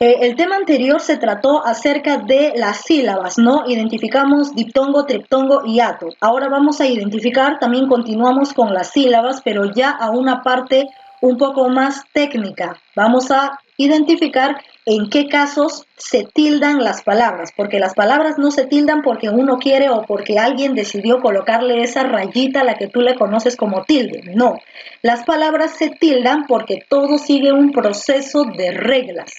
El tema anterior se trató acerca de las sílabas, ¿no? Identificamos diptongo, triptongo y ato. Ahora vamos a identificar, también continuamos con las sílabas, pero ya a una parte un poco más técnica. Vamos a identificar en qué casos se tildan las palabras, porque las palabras no se tildan porque uno quiere o porque alguien decidió colocarle esa rayita a la que tú le conoces como tilde. No, las palabras se tildan porque todo sigue un proceso de reglas.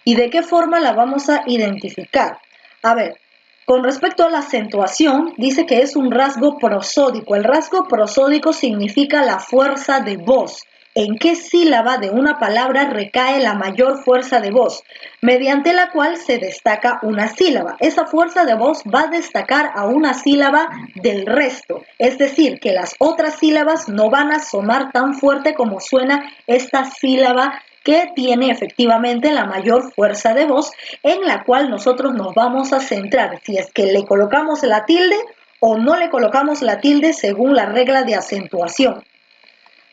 ¿Y de qué forma la vamos a identificar? A ver, con respecto a la acentuación, dice que es un rasgo prosódico. El rasgo prosódico significa la fuerza de voz. ¿En qué sílaba de una palabra recae la mayor fuerza de voz? Mediante la cual se destaca una sílaba. Esa fuerza de voz va a destacar a una sílaba del resto. Es decir, que las otras sílabas no van a sonar tan fuerte como suena esta sílaba que tiene efectivamente la mayor fuerza de voz, en la cual nosotros nos vamos a centrar, si es que le colocamos la tilde o no le colocamos la tilde según la regla de acentuación.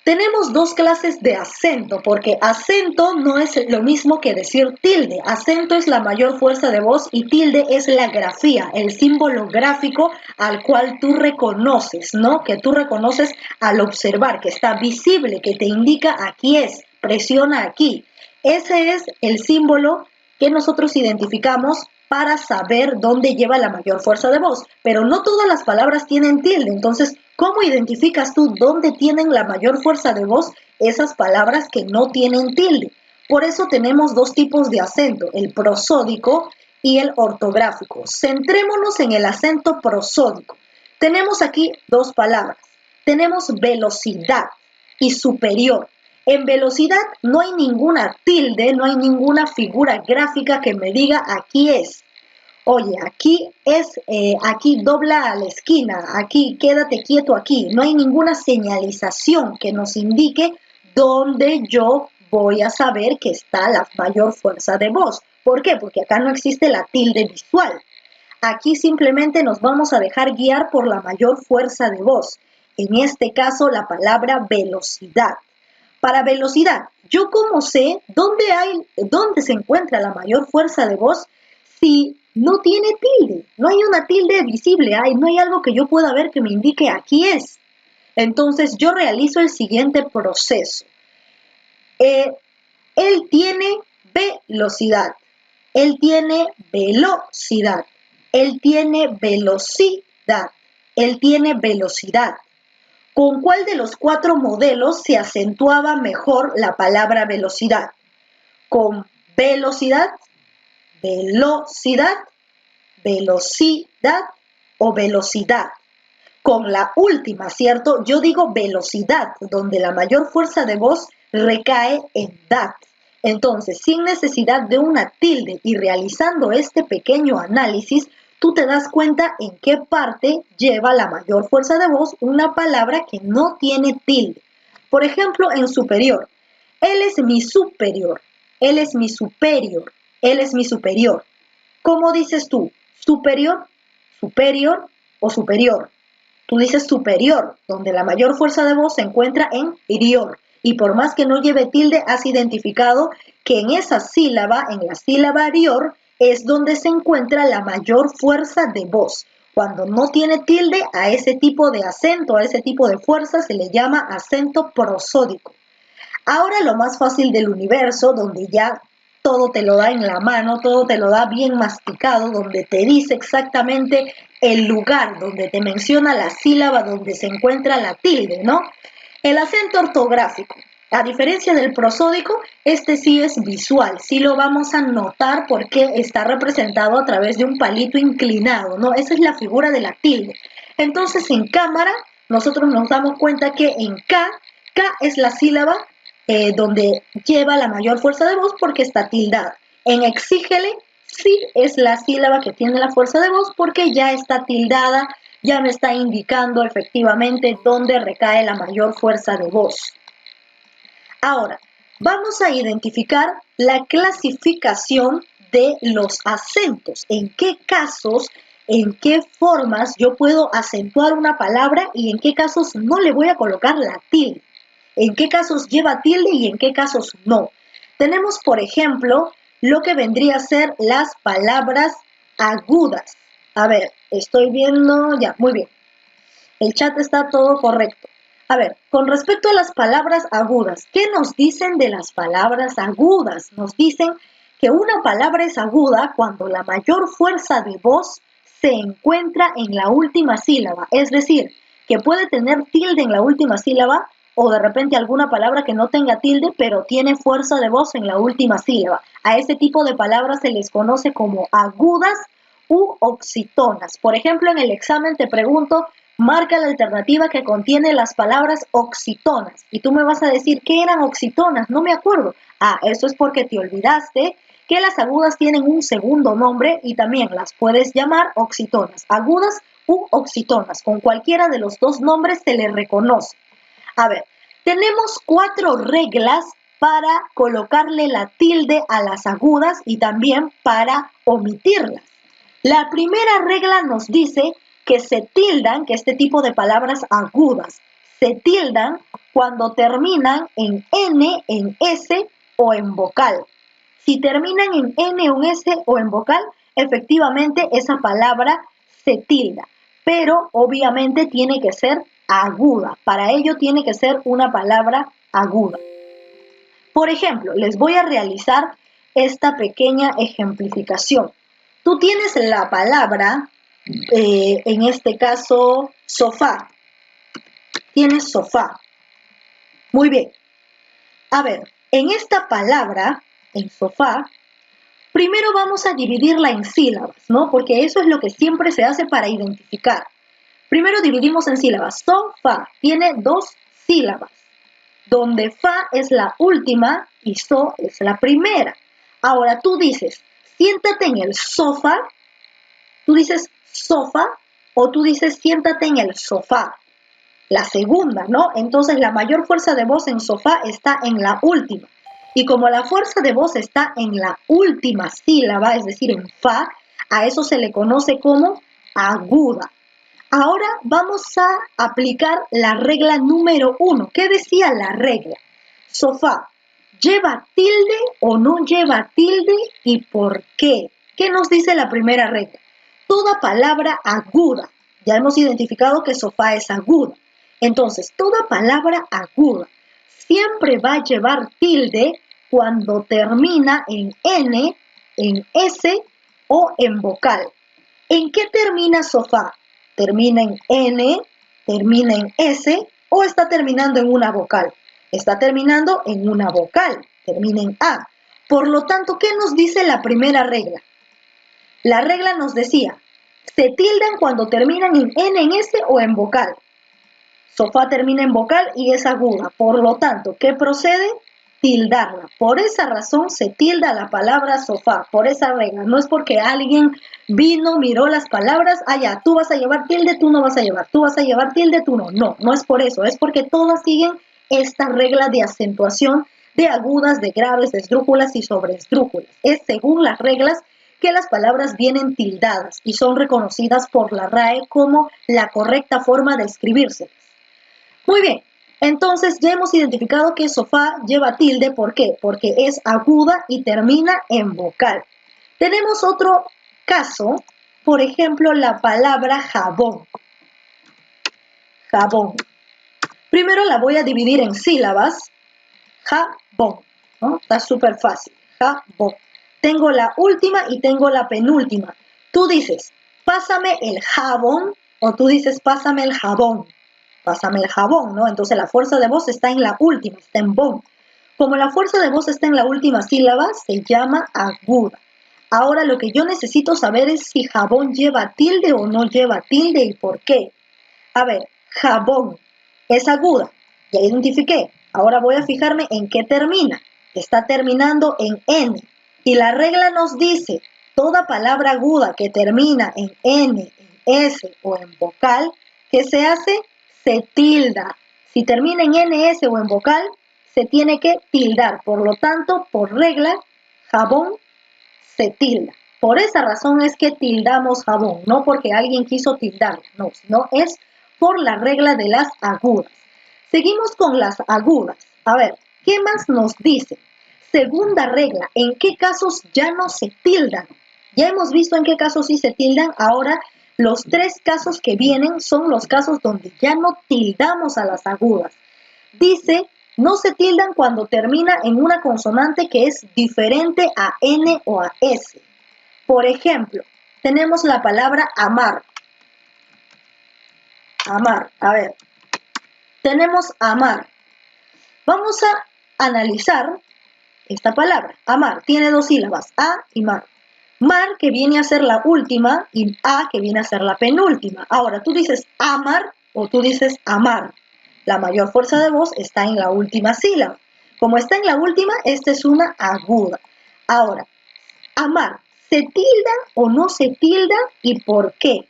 Tenemos dos clases de acento, porque acento no es lo mismo que decir tilde. Acento es la mayor fuerza de voz y tilde es la grafía, el símbolo gráfico al cual tú reconoces, ¿no? Que tú reconoces al observar, que está visible, que te indica aquí es, presiona aquí. Ese es el símbolo que nosotros identificamos para saber dónde lleva la mayor fuerza de voz. Pero no todas las palabras tienen tilde, entonces, ¿cómo identificas tú dónde tienen la mayor fuerza de voz esas palabras que no tienen tilde? Por eso tenemos dos tipos de acento, el prosódico y el ortográfico. Centrémonos en el acento prosódico. Tenemos aquí dos palabras. Tenemos velocidad y superior. En velocidad no hay ninguna tilde, no hay ninguna figura gráfica que me diga aquí es. Oye, aquí es, aquí dobla a la esquina, aquí quédate quieto aquí. No hay ninguna señalización que nos indique dónde yo voy a saber que está la mayor fuerza de voz. ¿Por qué? Porque acá no existe la tilde visual. Aquí simplemente nos vamos a dejar guiar por la mayor fuerza de voz. En este caso, la palabra velocidad. Para velocidad, ¿yo cómo sé dónde se encuentra la mayor fuerza de voz si no tiene tilde? No hay una tilde visible, no hay algo que yo pueda ver que me indique aquí es. Entonces yo realizo el siguiente proceso. Eh, Él tiene velocidad. Él tiene velocidad. Él tiene velocidad. Él tiene velocidad. ¿Con cuál de los cuatro modelos se acentuaba mejor la palabra velocidad? ¿Con velocidad, velocidad, velocidad o velocidad? Con la última, ¿cierto? Yo digo velocidad, donde la mayor fuerza de voz recae en dat. Entonces, sin necesidad de una tilde y realizando este pequeño análisis, tú te das cuenta en qué parte lleva la mayor fuerza de voz una palabra que no tiene tilde. Por ejemplo, en superior. Él es mi superior. Él es mi superior. Él es mi superior. ¿Cómo dices tú? ¿Superior, superior o superior? Tú dices superior, donde la mayor fuerza de voz se encuentra en irior. Y por más que no lleve tilde, has identificado que en esa sílaba, en la sílaba irior, es donde se encuentra la mayor fuerza de voz. Cuando no tiene tilde, a ese tipo de acento, a ese tipo de fuerza se le llama acento prosódico. Ahora lo más fácil del universo, donde ya todo te lo da en la mano, todo te lo da bien masticado, donde te dice exactamente el lugar, donde te menciona la sílaba donde se encuentra la tilde, ¿no? El acento ortográfico. A diferencia del prosódico, este sí es visual, sí lo vamos a notar porque está representado a través de un palito inclinado, ¿no? Esa es la figura de la tilde. Entonces, en cámara, nosotros nos damos cuenta que en K es la sílaba donde lleva la mayor fuerza de voz porque está tildada. En exígele, sí es la sílaba que tiene la fuerza de voz porque ya está tildada, ya me está indicando efectivamente dónde recae la mayor fuerza de voz. Ahora, vamos a identificar la clasificación de los acentos. ¿En qué casos, en qué formas yo puedo acentuar una palabra y en qué casos no le voy a colocar la tilde? ¿En qué casos lleva tilde y en qué casos no? Tenemos, por ejemplo, lo que vendría a ser las palabras agudas. A ver, estoy viendo, ya, muy bien. El chat está todo correcto. A ver, con respecto a las palabras agudas, ¿qué nos dicen de las palabras agudas? Nos dicen que una palabra es aguda cuando la mayor fuerza de voz se encuentra en la última sílaba, es decir, que puede tener tilde en la última sílaba o de repente alguna palabra que no tenga tilde, pero tiene fuerza de voz en la última sílaba. A ese tipo de palabras se les conoce como agudas u oxítonas. Por ejemplo, en el examen te pregunto, marca la alternativa que contiene las palabras oxítonas. Y tú me vas a decir, ¿qué eran oxítonas? No me acuerdo. Ah, eso es porque te olvidaste que las agudas tienen un segundo nombre y también las puedes llamar oxítonas. Agudas u oxítonas. Con cualquiera de los dos nombres se le reconoce. A ver, tenemos 4 reglas para colocarle la tilde a las agudas y también para omitirlas. La primera regla nos dice que se tildan, que este tipo de palabras agudas se tildan cuando terminan en N, en S o en vocal. Si terminan en N o en S o en vocal, efectivamente esa palabra se tilda, pero obviamente tiene que ser aguda. Para ello tiene que ser una palabra aguda. Por ejemplo, les voy a realizar esta pequeña ejemplificación. Tú tienes la palabra, en este caso, sofá. Tienes sofá. Muy bien. A ver, en esta palabra, en sofá, primero vamos a dividirla en sílabas, ¿no? Porque eso es lo que siempre se hace para identificar. Primero dividimos en sílabas. Sofá tiene 2 sílabas, donde fa es la última y so es la primera. Ahora tú dices, siéntate en el sofá, tú dices sofá o tú dices siéntate en el sofá. La segunda, ¿no? Entonces la mayor fuerza de voz en sofá está en la última. Y como la fuerza de voz está en la última sílaba, es decir, en fa, a eso se le conoce como aguda. Ahora vamos a aplicar la regla número 1. ¿Qué decía la regla? Sofá, ¿lleva tilde o no lleva tilde y por qué? ¿Qué nos dice la primera regla? Toda palabra aguda. Ya hemos identificado que sofá es aguda. Entonces, toda palabra aguda siempre va a llevar tilde cuando termina en N, en S o en vocal. ¿En qué termina sofá? ¿Termina en N, termina en S o está terminando en una vocal? Está terminando en una vocal, termina en A. Por lo tanto, ¿qué nos dice la primera regla? La regla nos decía, se tildan cuando terminan en N, en S o en vocal. Sofá termina en vocal y es aguda. Por lo tanto, ¿qué procede? Tildarla. Por esa razón se tilda la palabra sofá, por esa regla. No es porque alguien vino, miró las palabras, ya, tú vas a llevar tilde, tú no vas a llevar, tú vas a llevar tilde, tú no. No, no es por eso, es porque todas siguen esta regla de acentuación de agudas, de graves, de esdrújulas y sobreesdrújulas. Es según las reglas que las palabras vienen tildadas y son reconocidas por la RAE como la correcta forma de escribirse. Muy bien, entonces ya hemos identificado que sofá lleva tilde, ¿por qué? Porque es aguda y termina en vocal. Tenemos otro caso, por ejemplo, la palabra jabón. Jabón. Primero la voy a dividir en sílabas. Jabón, ¿no? Está súper fácil. Jabón. Tengo la última y tengo la penúltima. Tú dices, pásame el jabón, o tú dices, pásame el jabón. Pásame el jabón, ¿no? Entonces la fuerza de voz está en la última, está en bon. Como la fuerza de voz está en la última sílaba, se llama aguda. Ahora lo que yo necesito saber es si jabón lleva tilde o no lleva tilde y por qué. A ver, jabón es aguda, ya identifiqué. Ahora voy a fijarme en qué termina. Está terminando en N. Y la regla nos dice, toda palabra aguda que termina en N, en S o en vocal, ¿qué se hace? Se tilda. Si termina en NS o en vocal, se tiene que tildar. Por lo tanto, por regla, jabón se tilda. Por esa razón es que tildamos jabón, no porque alguien quiso tildar, no, sino es por la regla de las agudas. Seguimos con las agudas. A ver, ¿qué más nos dice? Segunda regla, ¿en qué casos ya no se tildan? Ya hemos visto en qué casos sí se tildan, ahora los tres casos que vienen son los casos donde ya no tildamos a las agudas. Dice, no se tildan cuando termina en una consonante que es diferente a N o a S. Por ejemplo, tenemos la palabra amar. Amar, a ver, tenemos amar. Vamos a analizar esta palabra, amar, tiene dos sílabas, a y mar. Mar, que viene a ser la última, y a, que viene a ser la penúltima. Ahora, tú dices amar o tú dices amar. La mayor fuerza de voz está en la última sílaba. Como está en la última, esta es una aguda. Ahora, amar, ¿se tilda o no se tilda y por qué?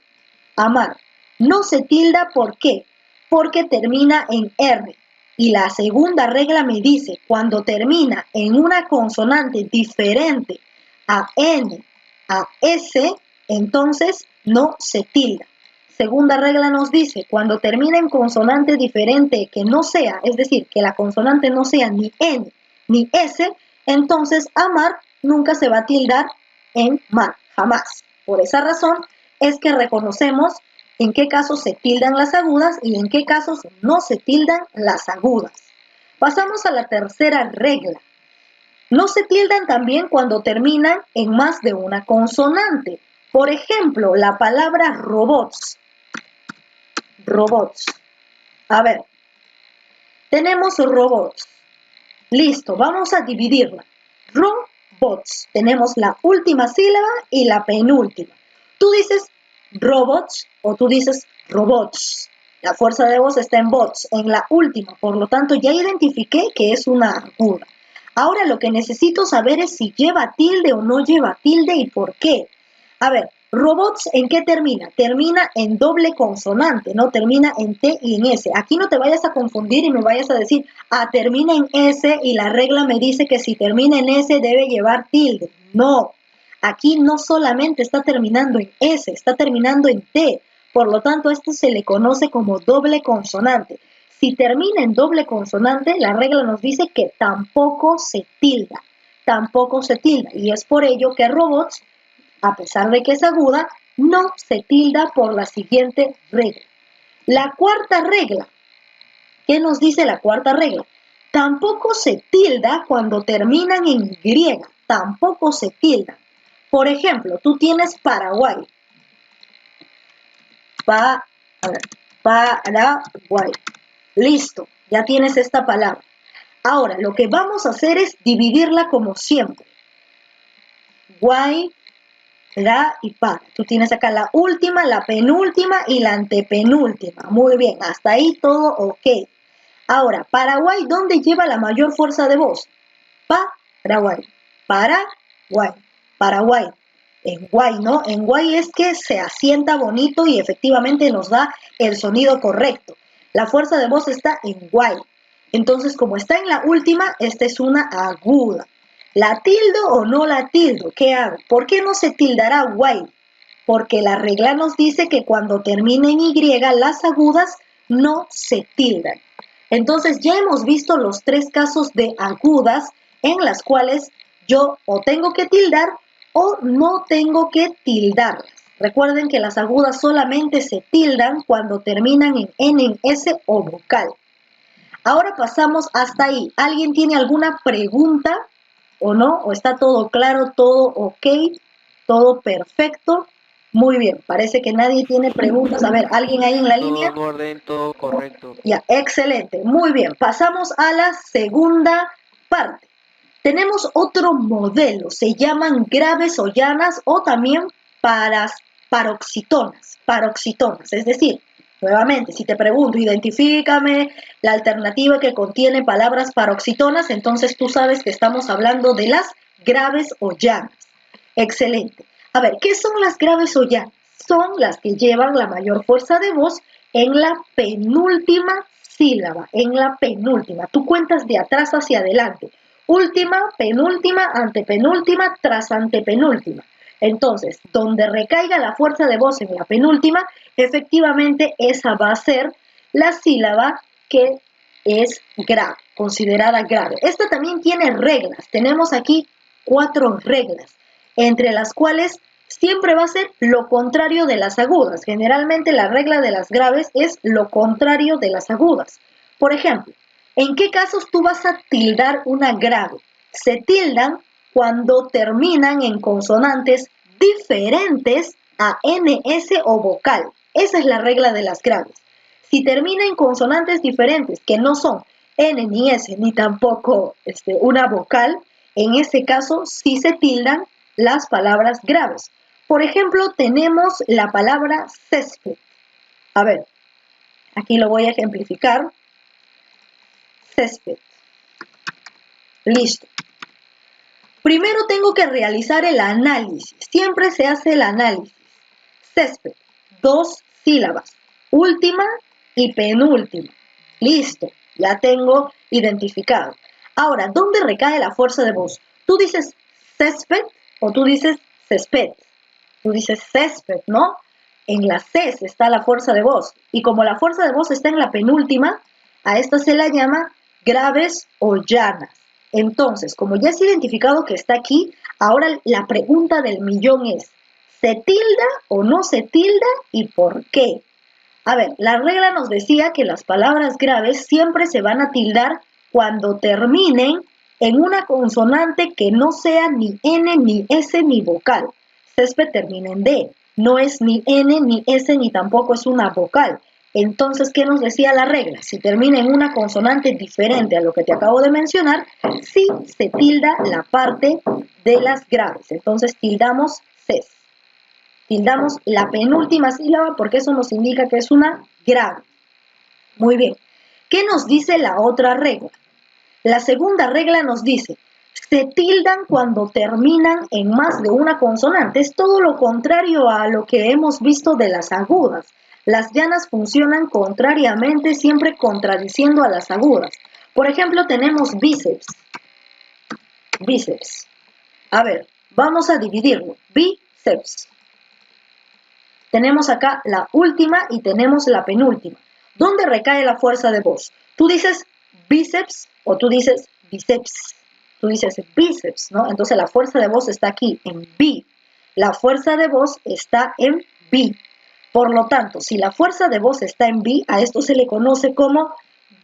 Amar, no se tilda, ¿por qué? Porque termina en R. Y la segunda regla me dice, cuando termina en una consonante diferente a N, a S, entonces no se tilda. Segunda regla nos dice, cuando termina en consonante diferente que no sea, es decir, que la consonante no sea ni N ni S, entonces amar nunca se va a tildar en mar, jamás. Por esa razón es que reconocemos en qué casos se tildan las agudas y en qué casos no se tildan las agudas. Pasamos a la tercera regla. No se tildan también cuando terminan en más de una consonante. Por ejemplo, la palabra robots. Robots. A ver, tenemos robots. Listo, vamos a dividirla. Robots. Tenemos la última sílaba y la penúltima. Tú dices robots o tú dices robots. La fuerza de voz está en bots, en la última. Por lo tanto, ya identifiqué que es una aguda. Ahora lo que necesito saber es si lleva tilde o no lleva tilde y por qué. A ver, robots, ¿en qué termina? Termina en doble consonante, ¿no? Termina en T y en S. Aquí no te vayas a confundir y me vayas a decir, termina en S y la regla me dice que si termina en S debe llevar tilde. No, aquí no solamente está terminando en S, está terminando en T. Por lo tanto, esto se le conoce como doble consonante. Si termina en doble consonante, la regla nos dice que tampoco se tilda. Tampoco se tilda. Y es por ello que robots, a pesar de que es aguda, no se tilda por la siguiente regla. La cuarta regla. ¿Qué nos dice la cuarta regla? Tampoco se tilda cuando terminan en Y. Tampoco se tilda. Por ejemplo, tú tienes Paraguay. Paraguay. Listo, ya tienes esta palabra. Ahora, lo que vamos a hacer es dividirla como siempre. Guay, la y para. Tú tienes acá la última, la penúltima y la antepenúltima. Muy bien, hasta ahí todo ok. Ahora, Paraguay, ¿dónde lleva la mayor fuerza de voz? Paraguay. Paraguay. Paraguay. En guay, ¿no? En guay es que se asienta bonito y efectivamente nos da el sonido correcto. La fuerza de voz está en guay. Entonces, como está en la última, esta es una aguda. ¿La tildo o no la tildo? ¿Qué hago? ¿Por qué no se tildará guay? Porque la regla nos dice que cuando termina en Y, las agudas no se tildan. Entonces, ya hemos visto los tres casos de agudas en las cuales yo o tengo que tildar o no tengo que tildarlas. Recuerden que las agudas solamente se tildan cuando terminan en N, en S o vocal. Ahora pasamos hasta ahí. ¿Alguien tiene alguna pregunta o no? ¿O está todo claro, todo ok, todo perfecto? Muy bien, parece que nadie tiene preguntas. A ver, ¿alguien ahí en la línea? Todo en orden, todo correcto. Ya, excelente. Muy bien, pasamos a la segunda parte. Tenemos otro modelo, se llaman graves o llanas o también paroxitonas, es decir, nuevamente, si te pregunto, identifícame la alternativa que contiene palabras paroxitonas, entonces tú sabes que estamos hablando de las graves o llanas. Excelente. A ver, ¿qué son las graves o llanas? Son las que llevan la mayor fuerza de voz en la penúltima sílaba, en la penúltima. Tú cuentas de atrás hacia adelante. Última, penúltima, antepenúltima, tras antepenúltima. Entonces, donde recaiga la fuerza de voz en la penúltima, efectivamente esa va a ser la sílaba que es grave, considerada grave. Esta también tiene reglas. Tenemos aquí 4 reglas, entre las cuales siempre va a ser lo contrario de las agudas. Generalmente la regla de las graves es lo contrario de las agudas. Por ejemplo, ¿en qué casos tú vas a tildar una grave? Se tildan cuando terminan en consonantes diferentes a NS o vocal. Esa es la regla de las graves. Si termina en consonantes diferentes que no son N ni S ni tampoco una vocal, en ese caso sí se tildan las palabras graves. Por ejemplo, tenemos la palabra césped. A ver, aquí lo voy a ejemplificar. Césped. Listo. Primero tengo que realizar el análisis. Siempre se hace el análisis. Césped, 2 sílabas. Última y penúltima. Listo, ya tengo identificado. Ahora, ¿dónde recae la fuerza de voz? ¿Tú dices césped o tú dices césped? Tú dices césped, ¿no? En la C está la fuerza de voz. Y como la fuerza de voz está en la penúltima, a esta se la llama graves o llanas. Entonces, como ya es identificado que está aquí, ahora la pregunta del millón es, ¿se tilda o no se tilda y por qué? A ver, la regla nos decía que las palabras graves siempre se van a tildar cuando terminen en una consonante que no sea ni N, ni S, ni vocal. Césped termina en D, no es ni N, ni S, ni tampoco es una vocal. Entonces, ¿qué nos decía la regla? Si termina en una consonante diferente a lo que te acabo de mencionar, sí se tilda la parte de las graves. Entonces, tildamos CES. Tildamos la penúltima sílaba porque eso nos indica que es una grave. Muy bien. ¿Qué nos dice la otra regla? La segunda regla nos dice, se tildan cuando terminan en más de una consonante. Es todo lo contrario a lo que hemos visto de las agudas. Las llanas funcionan contrariamente, siempre contradiciendo a las agudas. Por ejemplo, tenemos bíceps. Bíceps. A ver, vamos a dividirlo. Bíceps. Tenemos acá la última y tenemos la penúltima. ¿Dónde recae la fuerza de voz? Tú dices bíceps o tú dices bíceps. Tú dices bíceps, ¿no? Entonces la fuerza de voz está aquí, en bi. La fuerza de voz está en bi. Por lo tanto, si la fuerza de voz está en bi, a esto se le conoce como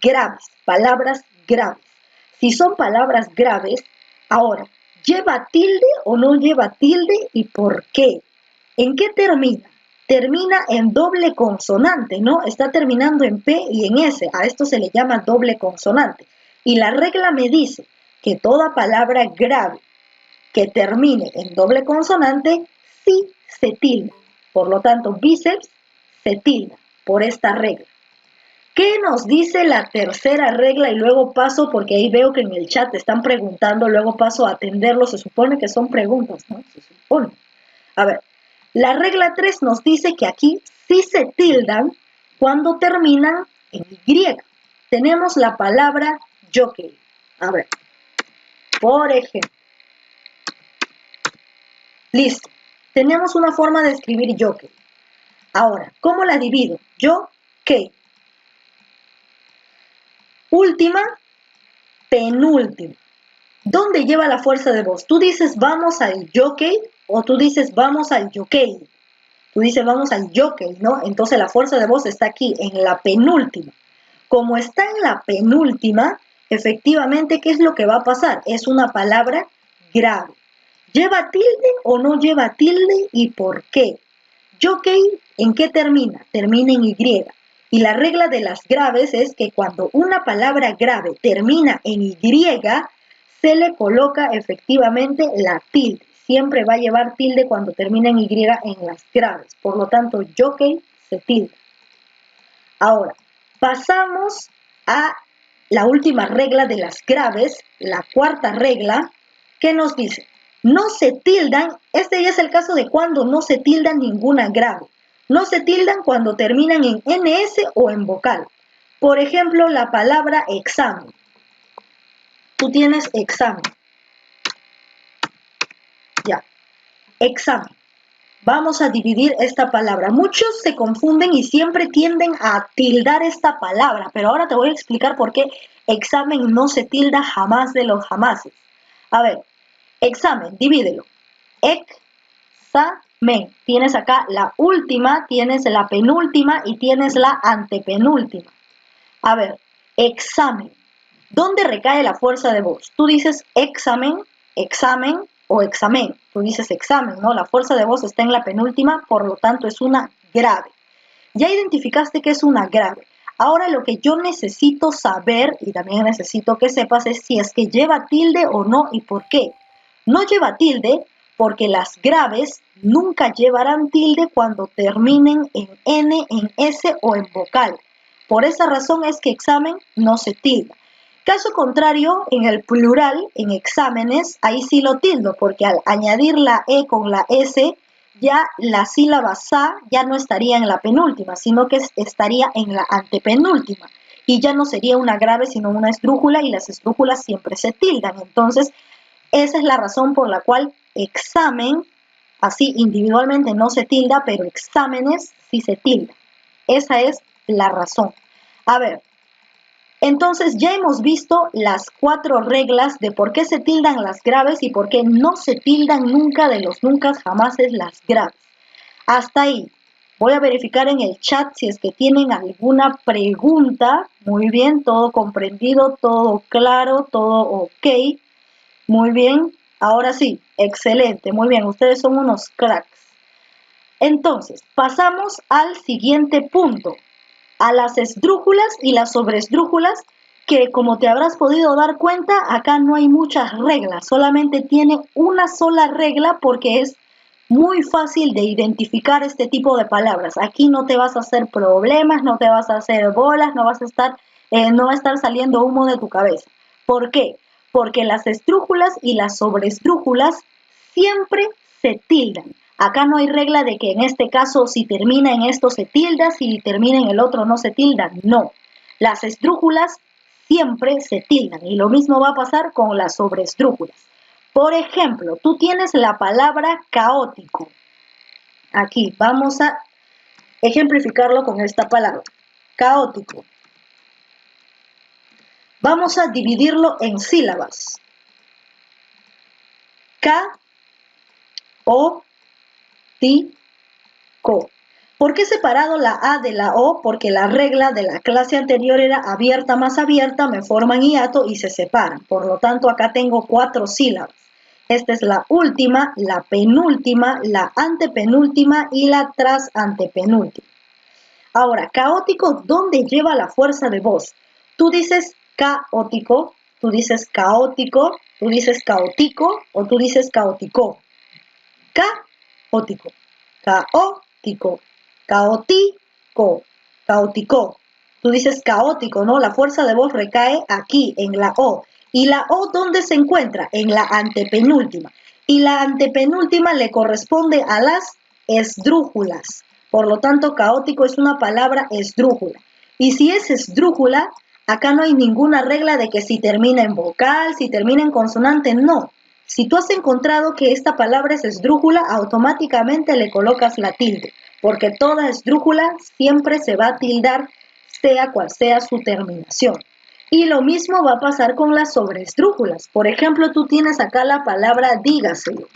graves, palabras graves. Si son palabras graves, ahora, ¿lleva tilde o no lleva tilde y por qué? ¿En qué termina? Termina en doble consonante, ¿no? Está terminando en P y en S. A esto se le llama doble consonante. Y la regla me dice que toda palabra grave que termine en doble consonante sí se tilda. Por lo tanto, bíceps se tilda por esta regla. ¿Qué nos dice la tercera regla? Y luego paso, porque ahí veo que en el chat están preguntando, luego paso a atenderlo. Se supone que son preguntas, ¿no? Se supone. A ver, la regla 3 nos dice que aquí sí se tildan cuando terminan en Y. Tenemos la palabra jockey. A ver, por ejemplo. Listo. Tenemos una forma de escribir jockey. Ahora, ¿cómo la divido? Jockey. Última, penúltima. ¿Dónde lleva la fuerza de voz? ¿Tú dices vamos al jockey o tú dices vamos al jockey? Tú dices vamos al jockey, ¿no? Entonces la fuerza de voz está aquí, en la penúltima. Como está en la penúltima, efectivamente, ¿qué es lo que va a pasar? Es una palabra grave. ¿Lleva tilde o no lleva tilde y por qué? Jockey, ¿en qué termina? Termina en Y. Y la regla de las graves es que cuando una palabra grave termina en Y, se le coloca efectivamente la tilde. Siempre va a llevar tilde cuando termina en Y en las graves. Por lo tanto, jockey se tilda. Ahora, pasamos a la última regla de las graves, la cuarta regla, que nos dice, no se tildan, este ya es el caso de cuando no se tildan ninguna grave. No se tildan cuando terminan en NS o en vocal. Por ejemplo, la palabra examen. Tú tienes examen. Ya, examen. Vamos a dividir esta palabra. Muchos se confunden y siempre tienden a tildar esta palabra, pero ahora te voy a explicar por qué examen no se tilda jamás de los jamases. A ver, examen, divídelo. Examen. Tienes acá la última, tienes la penúltima y tienes la antepenúltima. A ver, examen. ¿Dónde recae la fuerza de voz? Tú dices examen, examen o examen. Tú dices examen, ¿no? La fuerza de voz está en la penúltima, por lo tanto es una grave. Ya identificaste que es una grave. Ahora lo que yo necesito saber y también necesito que sepas es si es que lleva tilde o no y por qué. No lleva tilde porque las graves nunca llevarán tilde cuando terminen en N, en S o en vocal. Por esa razón es que examen no se tilda. Caso contrario, en el plural, en exámenes, ahí sí lo tildo, porque al añadir la E con la S, ya la sílaba sa ya no estaría en la penúltima, sino que estaría en la antepenúltima. Y ya no sería una grave, sino una esdrújula, y las esdrújulas siempre se tildan. Entonces, esa es la razón por la cual examen, así individualmente no se tilda, pero exámenes sí se tilda. Esa es la razón. A ver, entonces ya hemos visto las 4 reglas de por qué se tildan las graves y por qué no se tildan nunca de los nunca jamases las graves. Hasta ahí. Voy a verificar en el chat si es que tienen alguna pregunta. Muy bien, todo comprendido, todo claro, todo ok. Muy bien, ahora sí, excelente, muy bien, ustedes son unos cracks. Entonces, pasamos al siguiente punto. A las esdrújulas y las sobreesdrújulas, que como te habrás podido dar cuenta, acá no hay muchas reglas, solamente tiene una sola regla porque es muy fácil de identificar este tipo de palabras. Aquí no te vas a hacer problemas, no te vas a hacer bolas, no va a estar saliendo humo de tu cabeza. ¿Por qué? Porque las esdrújulas y las sobreesdrújulas siempre se tildan. Acá no hay regla de que en este caso si termina en esto se tilda, si termina en el otro no se tilda. No. Las esdrújulas siempre se tildan y lo mismo va a pasar con las sobreesdrújulas. Por ejemplo, tú tienes la palabra caótico. Aquí vamos a ejemplificarlo con esta palabra. Caótico. Vamos a dividirlo en sílabas. K, O, Ti, Co. ¿Por qué he separado la A de la O? Porque la regla de la clase anterior era abierta más abierta, me forman hiato y se separan. Por lo tanto, acá tengo 4 sílabas. Esta es la última, la penúltima, la antepenúltima y la trasantepenúltima. Ahora, caótico, ¿dónde lleva la fuerza de voz? Tú dices caótico, tú dices caótico, tú dices caótico o tú dices caótico. Caótico, caótico, caótico, caótico. Tú dices caótico, ¿no? La fuerza de voz recae aquí, en la O. ¿Y la O dónde se encuentra? En la antepenúltima. Y la antepenúltima le corresponde a las esdrújulas. Por lo tanto, caótico es una palabra esdrújula. Y si es esdrújula, acá no hay ninguna regla de que si termina en vocal, si termina en consonante, no. Si tú has encontrado que esta palabra es esdrújula, automáticamente le colocas la tilde, porque toda esdrújula siempre se va a tildar, sea cual sea su terminación. Y lo mismo va a pasar con las sobreesdrújulas. Por ejemplo, tú tienes acá la palabra dígaselo.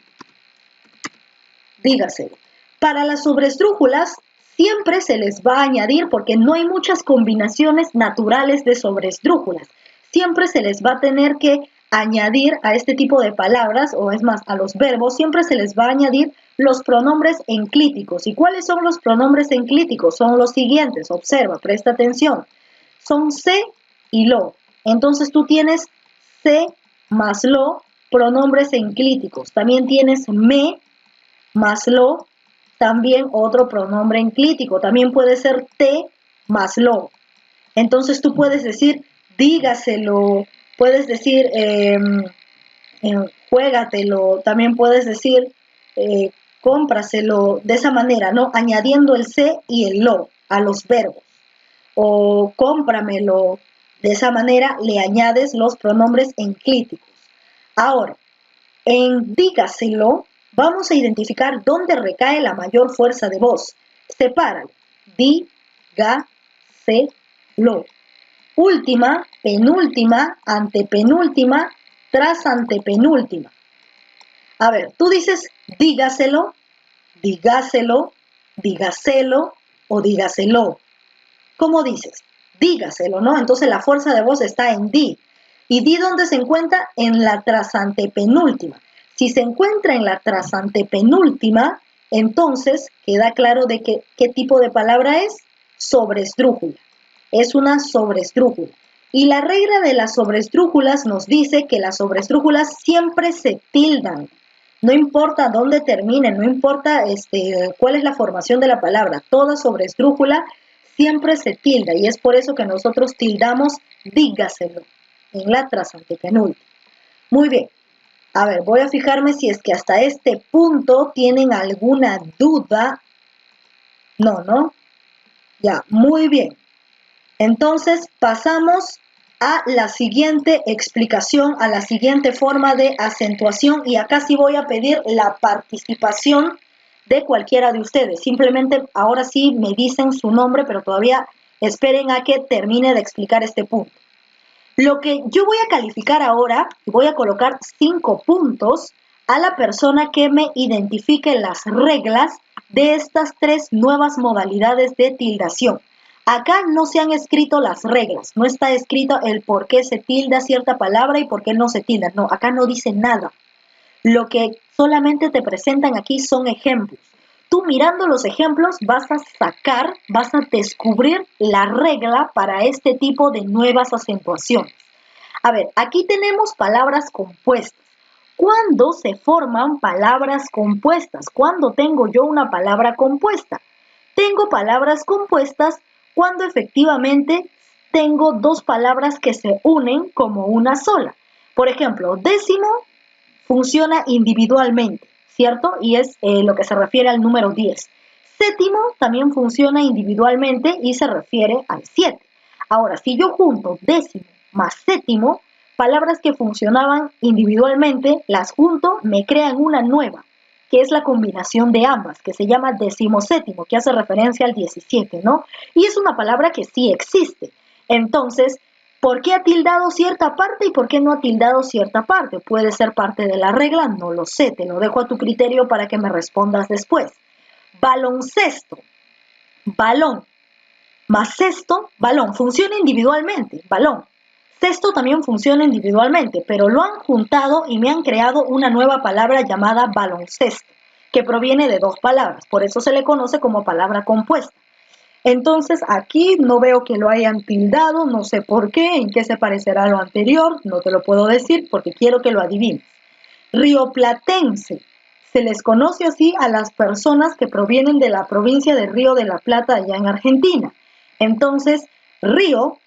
Dígaselo. Para las sobreesdrújulas siempre se les va a añadir, porque no hay muchas combinaciones naturales de sobreesdrújulas. Siempre se les va a tener que añadir a este tipo de palabras, o es más, a los verbos, siempre se les va a añadir los pronombres enclíticos. ¿Y cuáles son los pronombres enclíticos? Son los siguientes, observa, presta atención. Son se y lo. Entonces tú tienes se más lo, pronombres enclíticos. También tienes me más lo, también otro pronombre enclítico. También puede ser te más lo. Entonces tú puedes decir dígaselo, puedes decir juégatelo, también puedes decir cómpraselo, de esa manera, ¿no? Añadiendo el se y el lo a los verbos. O cómpramelo, de esa manera le añades los pronombres enclíticos. Ahora, en dígaselo, Vamos a identificar dónde recae la mayor fuerza de voz. Sepáralo. Di, ga, se, lo. Última, penúltima, antepenúltima, tras antepenúltima. A ver, tú dices dígaselo, dígaselo, dígaselo o dígaselo. ¿Cómo dices? Dígaselo, ¿no? Entonces la fuerza de voz está en di. ¿Y di dónde se encuentra? En la trasantepenúltima. Si se encuentra en la trasantepenúltima, entonces queda claro de que, qué tipo de palabra es. Sobresdrújula. Es una sobresdrújula. Y la regla de las sobresdrújulas nos dice que las sobresdrújulas siempre se tildan. No importa dónde terminen, no importa cuál es la formación de la palabra, toda sobresdrújula siempre se tilda y es por eso que nosotros tildamos dígaselo en la trasantepenúltima. Muy bien, a ver, voy a fijarme si es que hasta este punto tienen alguna duda. No, ¿no? Ya, muy bien. Entonces pasamos a la siguiente explicación, a la siguiente forma de acentuación y acá sí voy a pedir la participación de cualquiera de ustedes. Simplemente ahora sí me dicen su nombre, pero todavía esperen a que termine de explicar este punto. Lo que yo voy a calificar ahora, voy a colocar 5 puntos a la persona que me identifique las reglas de estas 3 nuevas modalidades de tildación. Acá no se han escrito las reglas, no está escrito el por qué se tilda cierta palabra y por qué no se tilda. No, acá no dice nada. Lo que solamente te presentan aquí son ejemplos. Tú mirando los ejemplos vas a sacar, vas a descubrir la regla para este tipo de nuevas acentuaciones. A ver, aquí tenemos palabras compuestas. ¿Cuándo se forman palabras compuestas? ¿Cuándo tengo yo una palabra compuesta? Tengo palabras compuestas cuando efectivamente tengo 2 palabras que se unen como una sola. Por ejemplo, décimo funciona individualmente, ¿cierto? Y es lo que se refiere al número 10. Séptimo también funciona individualmente y se refiere al 7. Ahora, si yo junto décimo más séptimo, palabras que funcionaban individualmente, las junto, me crean una nueva, que es la combinación de ambas, que se llama decimoséptimo, que hace referencia al 17, ¿no? Y es una palabra que sí existe. Entonces, ¿por qué ha tildado cierta parte y por qué no ha tildado cierta parte? ¿Puede ser parte de la regla? No lo sé, te lo dejo a tu criterio para que me respondas después. Baloncesto, balón, más cesto, balón, funciona individualmente, balón. Cesto también funciona individualmente, pero lo han juntado y me han creado una nueva palabra llamada baloncesto, que proviene de 2 palabras, por eso se le conoce como palabra compuesta. Entonces aquí no veo que lo hayan tildado, no sé por qué, en qué se parecerá a lo anterior, no te lo puedo decir porque quiero que lo adivines. Rioplatense, se les conoce así a las personas que provienen de la provincia de Río de la Plata allá en Argentina. Entonces, río,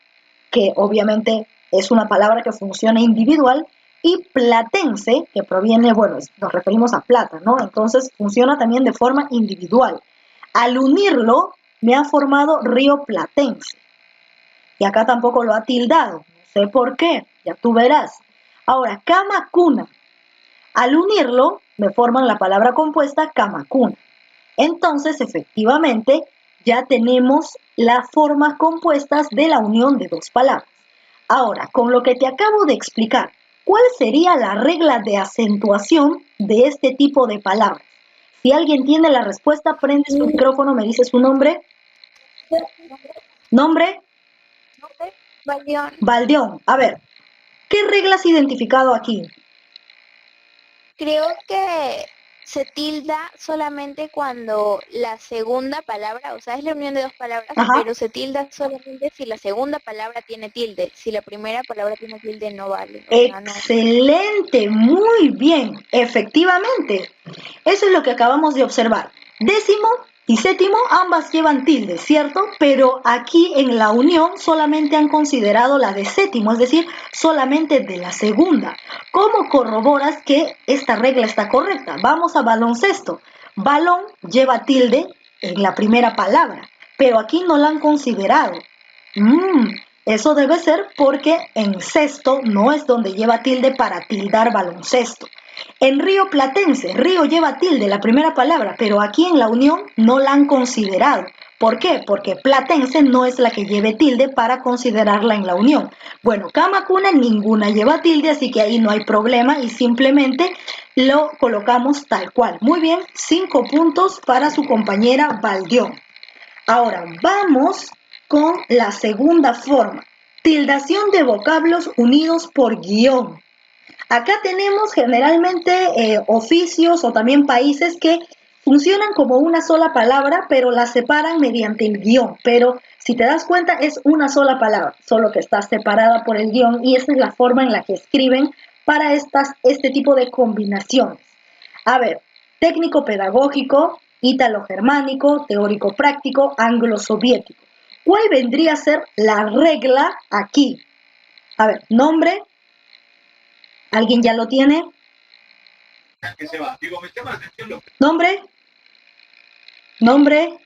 que obviamente es una palabra que funciona individual, y platense, que proviene, bueno, nos referimos a plata, ¿no? Entonces funciona también de forma individual. Al unirlo, me ha formado río platense. Y acá tampoco lo ha tildado, no sé por qué, ya tú verás. Ahora, cama cuna. Al unirlo, me forman la palabra compuesta cama cuna. Entonces, efectivamente, ya tenemos las formas compuestas de la unión de 2 palabras. Ahora, con lo que te acabo de explicar, ¿cuál sería la regla de acentuación de este tipo de palabras? Si alguien tiene la respuesta, prende su micrófono, me dice su nombre. ¿Nombre? Baldeón. Baldeón. A ver, ¿qué regla has identificado aquí? Creo que se tilda solamente cuando la segunda palabra, o sea, es la unión de 2 palabras, Ajá. pero se tilda solamente si la segunda palabra tiene tilde. Si la primera palabra tiene tilde, no vale. O sea, no. Excelente, muy bien, efectivamente. Eso es lo que acabamos de observar. Décimo y séptimo, ambas llevan tilde, ¿cierto? Pero aquí en la unión solamente han considerado la de séptimo, es decir, solamente de la segunda. ¿Cómo corroboras que esta regla está correcta? Vamos a baloncesto. Balón lleva tilde en la primera palabra, pero aquí no la han considerado. Eso debe ser porque en cesto no es donde lleva tilde para tildar baloncesto. En Río Platense, Río lleva tilde la primera palabra, pero aquí en la Unión no la han considerado. ¿Por qué? Porque Platense no es la que lleve tilde para considerarla en la Unión. Bueno, Camacuna ninguna lleva tilde, así que ahí no hay problema y simplemente lo colocamos tal cual. Muy bien, 5 puntos para su compañera Valdión. Ahora vamos con la segunda forma. Tildación de vocablos unidos por guión. Acá tenemos generalmente oficios o también países que funcionan como una sola palabra, pero la separan mediante el guión. Pero si te das cuenta, es una sola palabra, solo que está separada por el guión y esa es la forma en la que escriben para este tipo de combinaciones. A ver, técnico pedagógico, ítalo-germánico, teórico práctico, anglo-soviético. ¿Cuál vendría a ser la regla aquí? A ver, nombre. ¿Alguien ya lo tiene? ¿Nombre? ¿Nombre?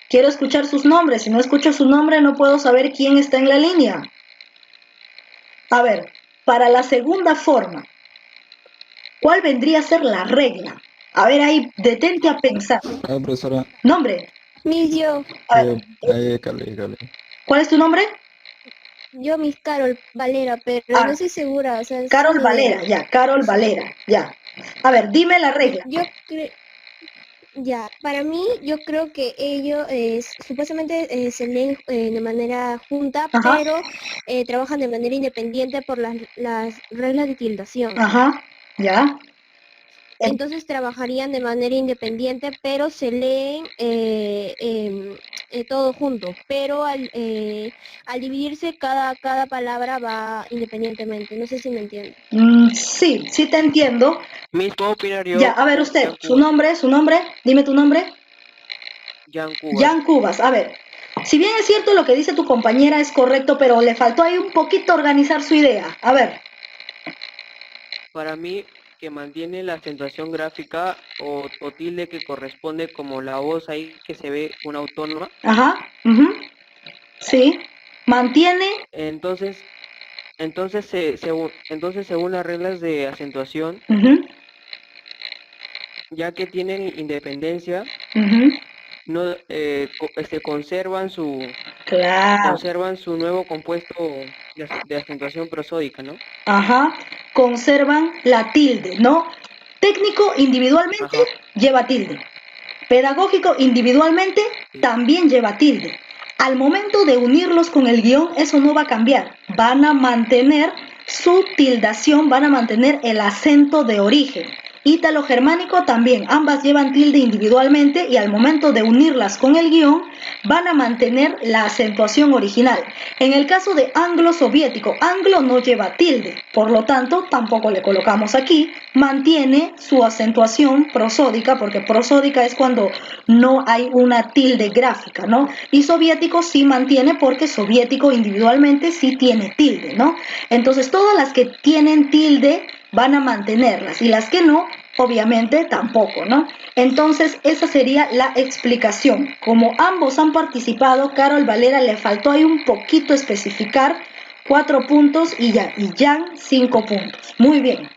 Quiero escuchar sus nombres. Si no escucho su nombre, no puedo saber quién está en la línea. A ver, para la segunda forma, ¿cuál vendría a ser la regla? A ver, ahí, detente a pensar. Profesora. ¿Nombre? Yo. A ver, Carle. ¿cuál es tu nombre? Yo, Miss Carol Valera, pero no estoy segura, o sea, es Carol una idea. Valera, ya, Carol Valera, ya. A ver, dime la regla. Yo creo, ya, para mí, yo creo que ellos supuestamente se leen de manera junta, Ajá. pero trabajan de manera independiente por las reglas de tildación. Ajá, ya. Entonces trabajarían de manera independiente, pero se leen todo junto. Pero al dividirse, cada palabra va independientemente. No sé si me entienden. Sí, sí te entiendo. Miss, ¿puedo opinar yo? Ya, a ver usted, Jan su Cubas. nombre, dime tu nombre. Jan Cubas. Jan Cubas, a ver, si bien es cierto lo que dice tu compañera es correcto, pero le faltó ahí un poquito organizar su idea. A ver. Para mí, que mantiene la acentuación gráfica o tilde que corresponde como la voz ahí que se ve una autónoma. Ajá, sí, mantiene. Entonces según las reglas de acentuación, ya que tienen independencia, no conservan su nuevo compuesto de acentuación prosódica, ¿no? Ajá, conservan la tilde, ¿no? Técnico individualmente lleva tilde. Pedagógico individualmente también lleva tilde. Al momento de unirlos con el guión, eso no va a cambiar. Van a mantener su tildación, van a mantener el acento de origen. Ítalo-germánico también, ambas llevan tilde individualmente y al momento de unirlas con el guión van a mantener la acentuación original. En el caso de anglo-soviético, anglo no lleva tilde, por lo tanto tampoco le colocamos aquí, mantiene su acentuación prosódica, porque prosódica es cuando no hay una tilde gráfica, ¿no? Y soviético sí mantiene porque soviético individualmente sí tiene tilde, ¿no? Entonces todas las que tienen tilde van a mantenerlas y las que no, obviamente tampoco, ¿no? Entonces esa sería la explicación. Como ambos han participado, Carol Valera le faltó ahí un poquito especificar 4 puntos y Jan 5 puntos. Muy bien.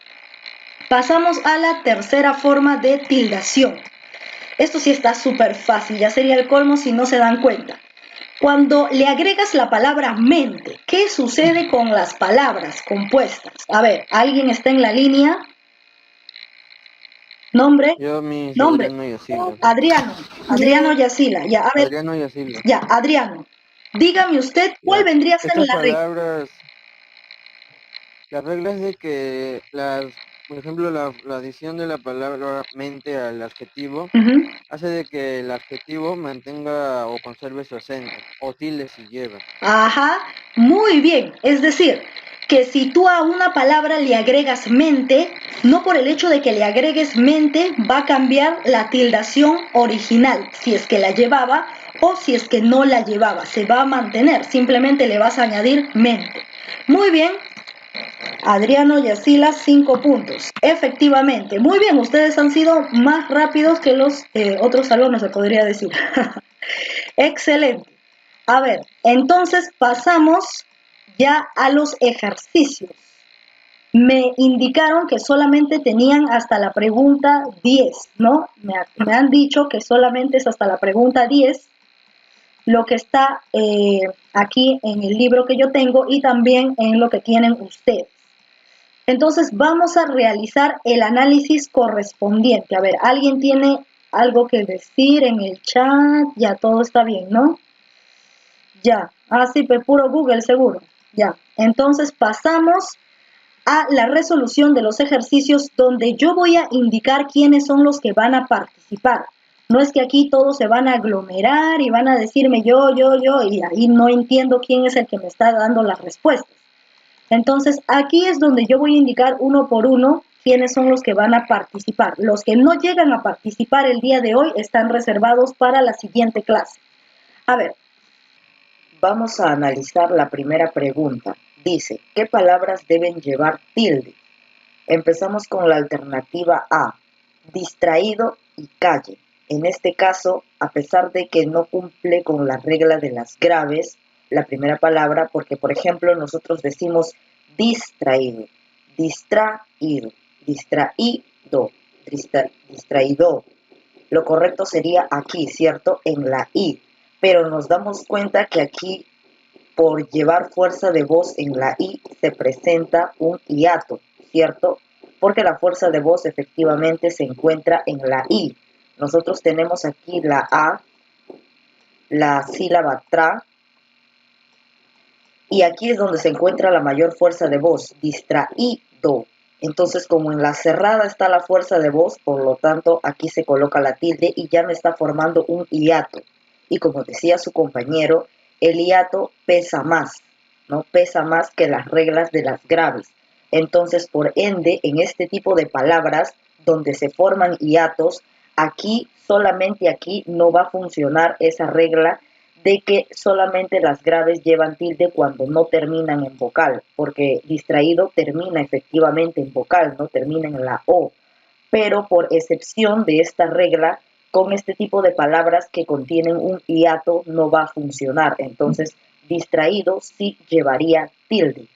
Pasamos a la tercera forma de tildación. Esto sí está súper fácil, ya sería el colmo si no se dan cuenta. Cuando le agregas la palabra mente, ¿qué sucede con las palabras compuestas? A ver, ¿alguien está en la línea? ¿Nombre? Yo, Nombre. Adriano Yacila. Adriano Yacila. Ya, a ver. Adriano Yacila. Ya, Adriano. Dígame usted, ¿cuál vendría a ser Estas la regla? palabras, las reglas de que por ejemplo, la adición de la palabra mente al adjetivo hace de que el adjetivo mantenga o conserve su acento, o tilde si lleva. Ajá, muy bien. Es decir, que si tú a una palabra le agregas mente, no por el hecho de que le agregues mente va a cambiar la tildación original, si es que la llevaba o si es que no la llevaba, se va a mantener, simplemente le vas a añadir mente. Muy bien, Adriano Yacila, 5 puntos. Efectivamente, muy bien, ustedes han sido más rápidos que los otros alumnos, se podría decir. Excelente. A ver, entonces pasamos ya a los ejercicios. Me indicaron que solamente tenían hasta la pregunta 10, ¿no? Me han dicho que solamente es hasta la pregunta 10 lo que está aquí en el libro que yo tengo y también en lo que tienen ustedes. Entonces vamos a realizar el análisis correspondiente. A ver, ¿alguien tiene algo que decir en el chat? Ya, todo está bien, ¿no? Ya, sí, pues puro Google seguro. Ya, entonces pasamos a la resolución de los ejercicios donde yo voy a indicar quiénes son los que van a participar. No es que aquí todos se van a aglomerar y van a decirme yo, y ahí no entiendo quién es el que me está dando las respuestas. Entonces, aquí es donde yo voy a indicar uno por uno quiénes son los que van a participar. Los que no llegan a participar el día de hoy están reservados para la siguiente clase. A ver. Vamos a analizar la primera pregunta. Dice, ¿qué palabras deben llevar tilde? Empezamos con la alternativa A, distraído y calle. En este caso, a pesar de que no cumple con la regla de las graves, la primera palabra, porque por ejemplo nosotros decimos distraído, distraído, distraído. Lo correcto sería aquí, ¿cierto? En la I. Pero nos damos cuenta que aquí, por llevar fuerza de voz en la I, se presenta un hiato, ¿cierto? Porque la fuerza de voz efectivamente se encuentra en la I. Nosotros tenemos aquí la A, la sílaba tra, y aquí es donde se encuentra la mayor fuerza de voz, distraído. Entonces, como en la cerrada está la fuerza de voz, por lo tanto, aquí se coloca la tilde y ya me está formando un hiato. Y como decía su compañero, el hiato pesa más, ¿no? Pesa más que las reglas de las graves. Entonces, por ende, en este tipo de palabras donde se forman hiatos, aquí, solamente aquí, no va a funcionar esa regla de que solamente las graves llevan tilde cuando no terminan en vocal, porque distraído termina efectivamente en vocal, no termina en la O. Pero por excepción de esta regla, con este tipo de palabras que contienen un hiato no va a funcionar. Entonces, distraído sí llevaría tilde,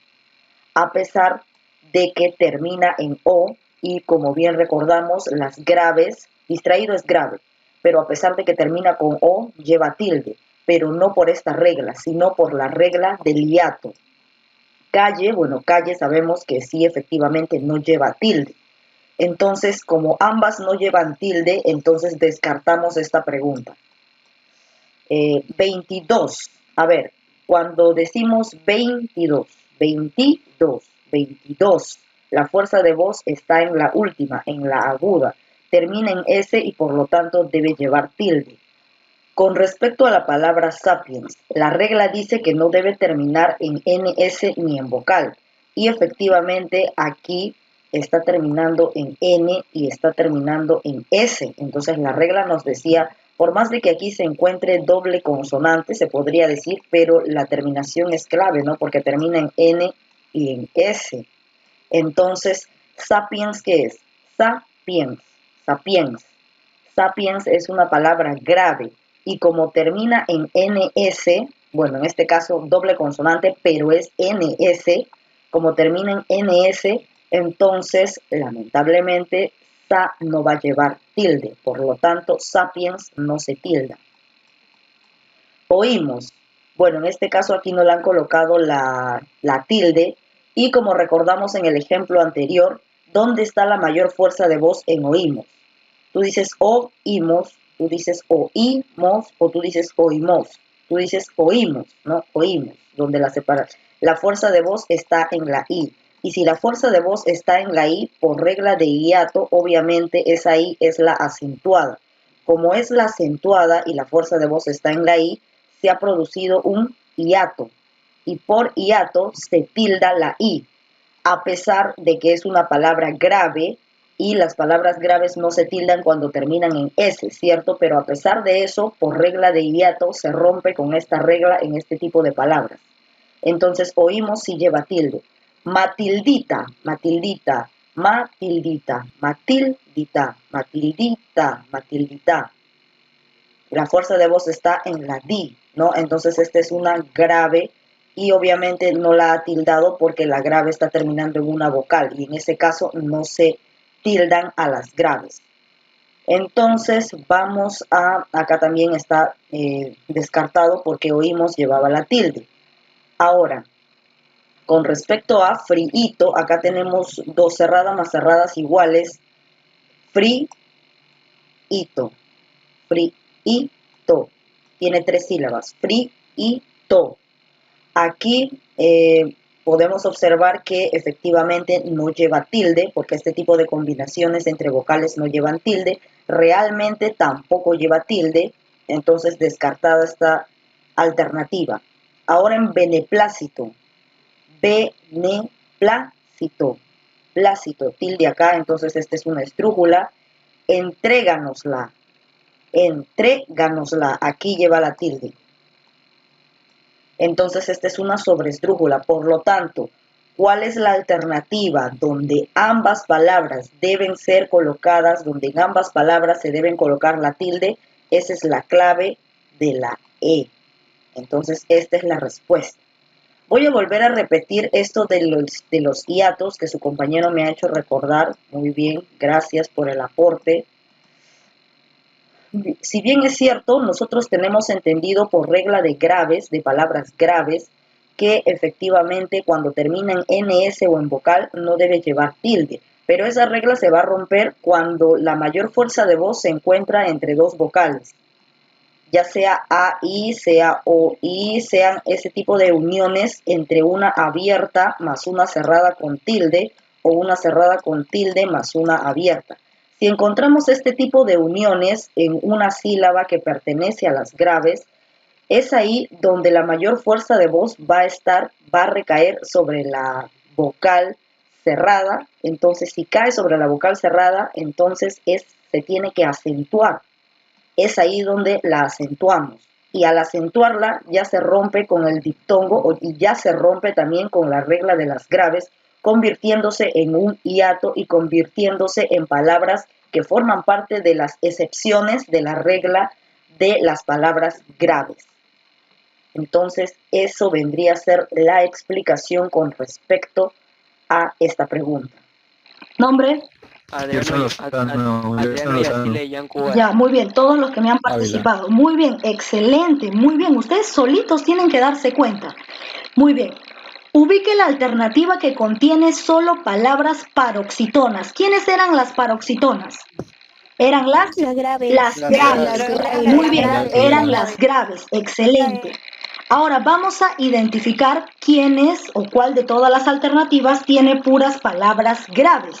a pesar de que termina en O y como bien recordamos, las graves, distraído es grave, pero a pesar de que termina con O, lleva tilde, pero no por esta regla, sino por la regla del hiato. Calle, bueno, calle sabemos que sí efectivamente no lleva tilde. Entonces, como ambas no llevan tilde, entonces descartamos esta pregunta. 22. A ver, cuando decimos 22, 22, la fuerza de voz está en la última, en la aguda. Termina en S y por lo tanto debe llevar tilde. Con respecto a la palabra sapiens, la regla dice que no debe terminar en NS ni en vocal. Y efectivamente aquí está terminando en N y está terminando en S. Entonces la regla nos decía, por más de que aquí se encuentre doble consonante, se podría decir, pero la terminación es clave, ¿no? Porque termina en N y en S. Entonces, sapiens, ¿qué es? Sapiens, sapiens. Sapiens es una palabra grave y como termina en NS, bueno, en este caso doble consonante, pero es NS, como termina en NS, entonces, lamentablemente, sa no va a llevar tilde, por lo tanto, sapiens no se tilda. Oímos. Bueno, en este caso aquí no le han colocado la tilde y como recordamos en el ejemplo anterior, ¿dónde está la mayor fuerza de voz en oímos? Tú dices oímos, tú dices oímos o tú dices oímos. Tú dices oímos, ¿no? Oímos, donde la fuerza de voz está en la I. Y si la fuerza de voz está en la I, por regla de hiato, obviamente esa I es la acentuada. Como es la acentuada y la fuerza de voz está en la I, se ha producido un hiato. Y por hiato se tilda la I, a pesar de que es una palabra grave, y las palabras graves no se tildan cuando terminan en S, ¿cierto? Pero a pesar de eso, por regla de hiato, se rompe con esta regla en este tipo de palabras. Entonces, oímos si lleva tilde. Matildita, matildita, matildita, matildita, matildita, matildita. La fuerza de voz está en la di, ¿no? Entonces, esta es una grave y obviamente no la ha tildado porque la grave está terminando en una vocal y en ese caso no se tildan a las graves. Entonces vamos acá también está descartado porque oímos llevaba la tilde. Ahora, con respecto a friito, acá tenemos dos cerradas más cerradas iguales. Friito, friito, tiene 3 sílabas, friito. Aquí podemos observar que efectivamente no lleva tilde, porque este tipo de combinaciones entre vocales no llevan tilde, realmente tampoco lleva tilde, entonces descartada esta alternativa. Ahora en beneplácito, plácito, tilde acá, entonces esta es una estrújula. Entréganosla, aquí lleva la tilde. Entonces esta es una sobreesdrújula, por lo tanto, ¿cuál es la alternativa donde ambas palabras deben ser colocadas, donde en ambas palabras se deben colocar la tilde? Esa es la clave de la E. Entonces esta es la respuesta. Voy a volver a repetir esto de los hiatos que su compañero me ha hecho recordar. Muy bien, gracias por el aporte. Si bien es cierto, nosotros tenemos entendido por regla de graves, de palabras graves, que efectivamente cuando termina en NS o en vocal no debe llevar tilde, pero esa regla se va a romper cuando la mayor fuerza de voz se encuentra entre dos vocales, ya sea AI, sea OI, sean ese tipo de uniones entre una abierta más una cerrada con tilde o una cerrada con tilde más una abierta. Si encontramos este tipo de uniones en una sílaba que pertenece a las graves, es ahí donde la mayor fuerza de voz va a recaer sobre la vocal cerrada. Entonces, si cae sobre la vocal cerrada, entonces se tiene que acentuar. Es ahí donde la acentuamos. Y al acentuarla ya se rompe con el diptongo y ya se rompe también con la regla de las graves, convirtiéndose en un hiato y convirtiéndose en palabras que forman parte de las excepciones de la regla de las palabras graves. Entonces, eso vendría a ser la explicación con respecto a esta pregunta. ¿Nombre? Adriano Yacile y Jan Cuba. Ya, muy bien, todos los que me han participado. Muy bien, excelente, muy bien. Ustedes solitos tienen que darse cuenta. Muy bien. Ubique la alternativa que contiene solo palabras paroxítonas. ¿Quiénes eran las paroxítonas? Eran las graves. Las graves. Muy bien, eran las graves. Excelente. Ahora vamos a identificar quiénes o cuál de todas las alternativas tiene puras palabras graves.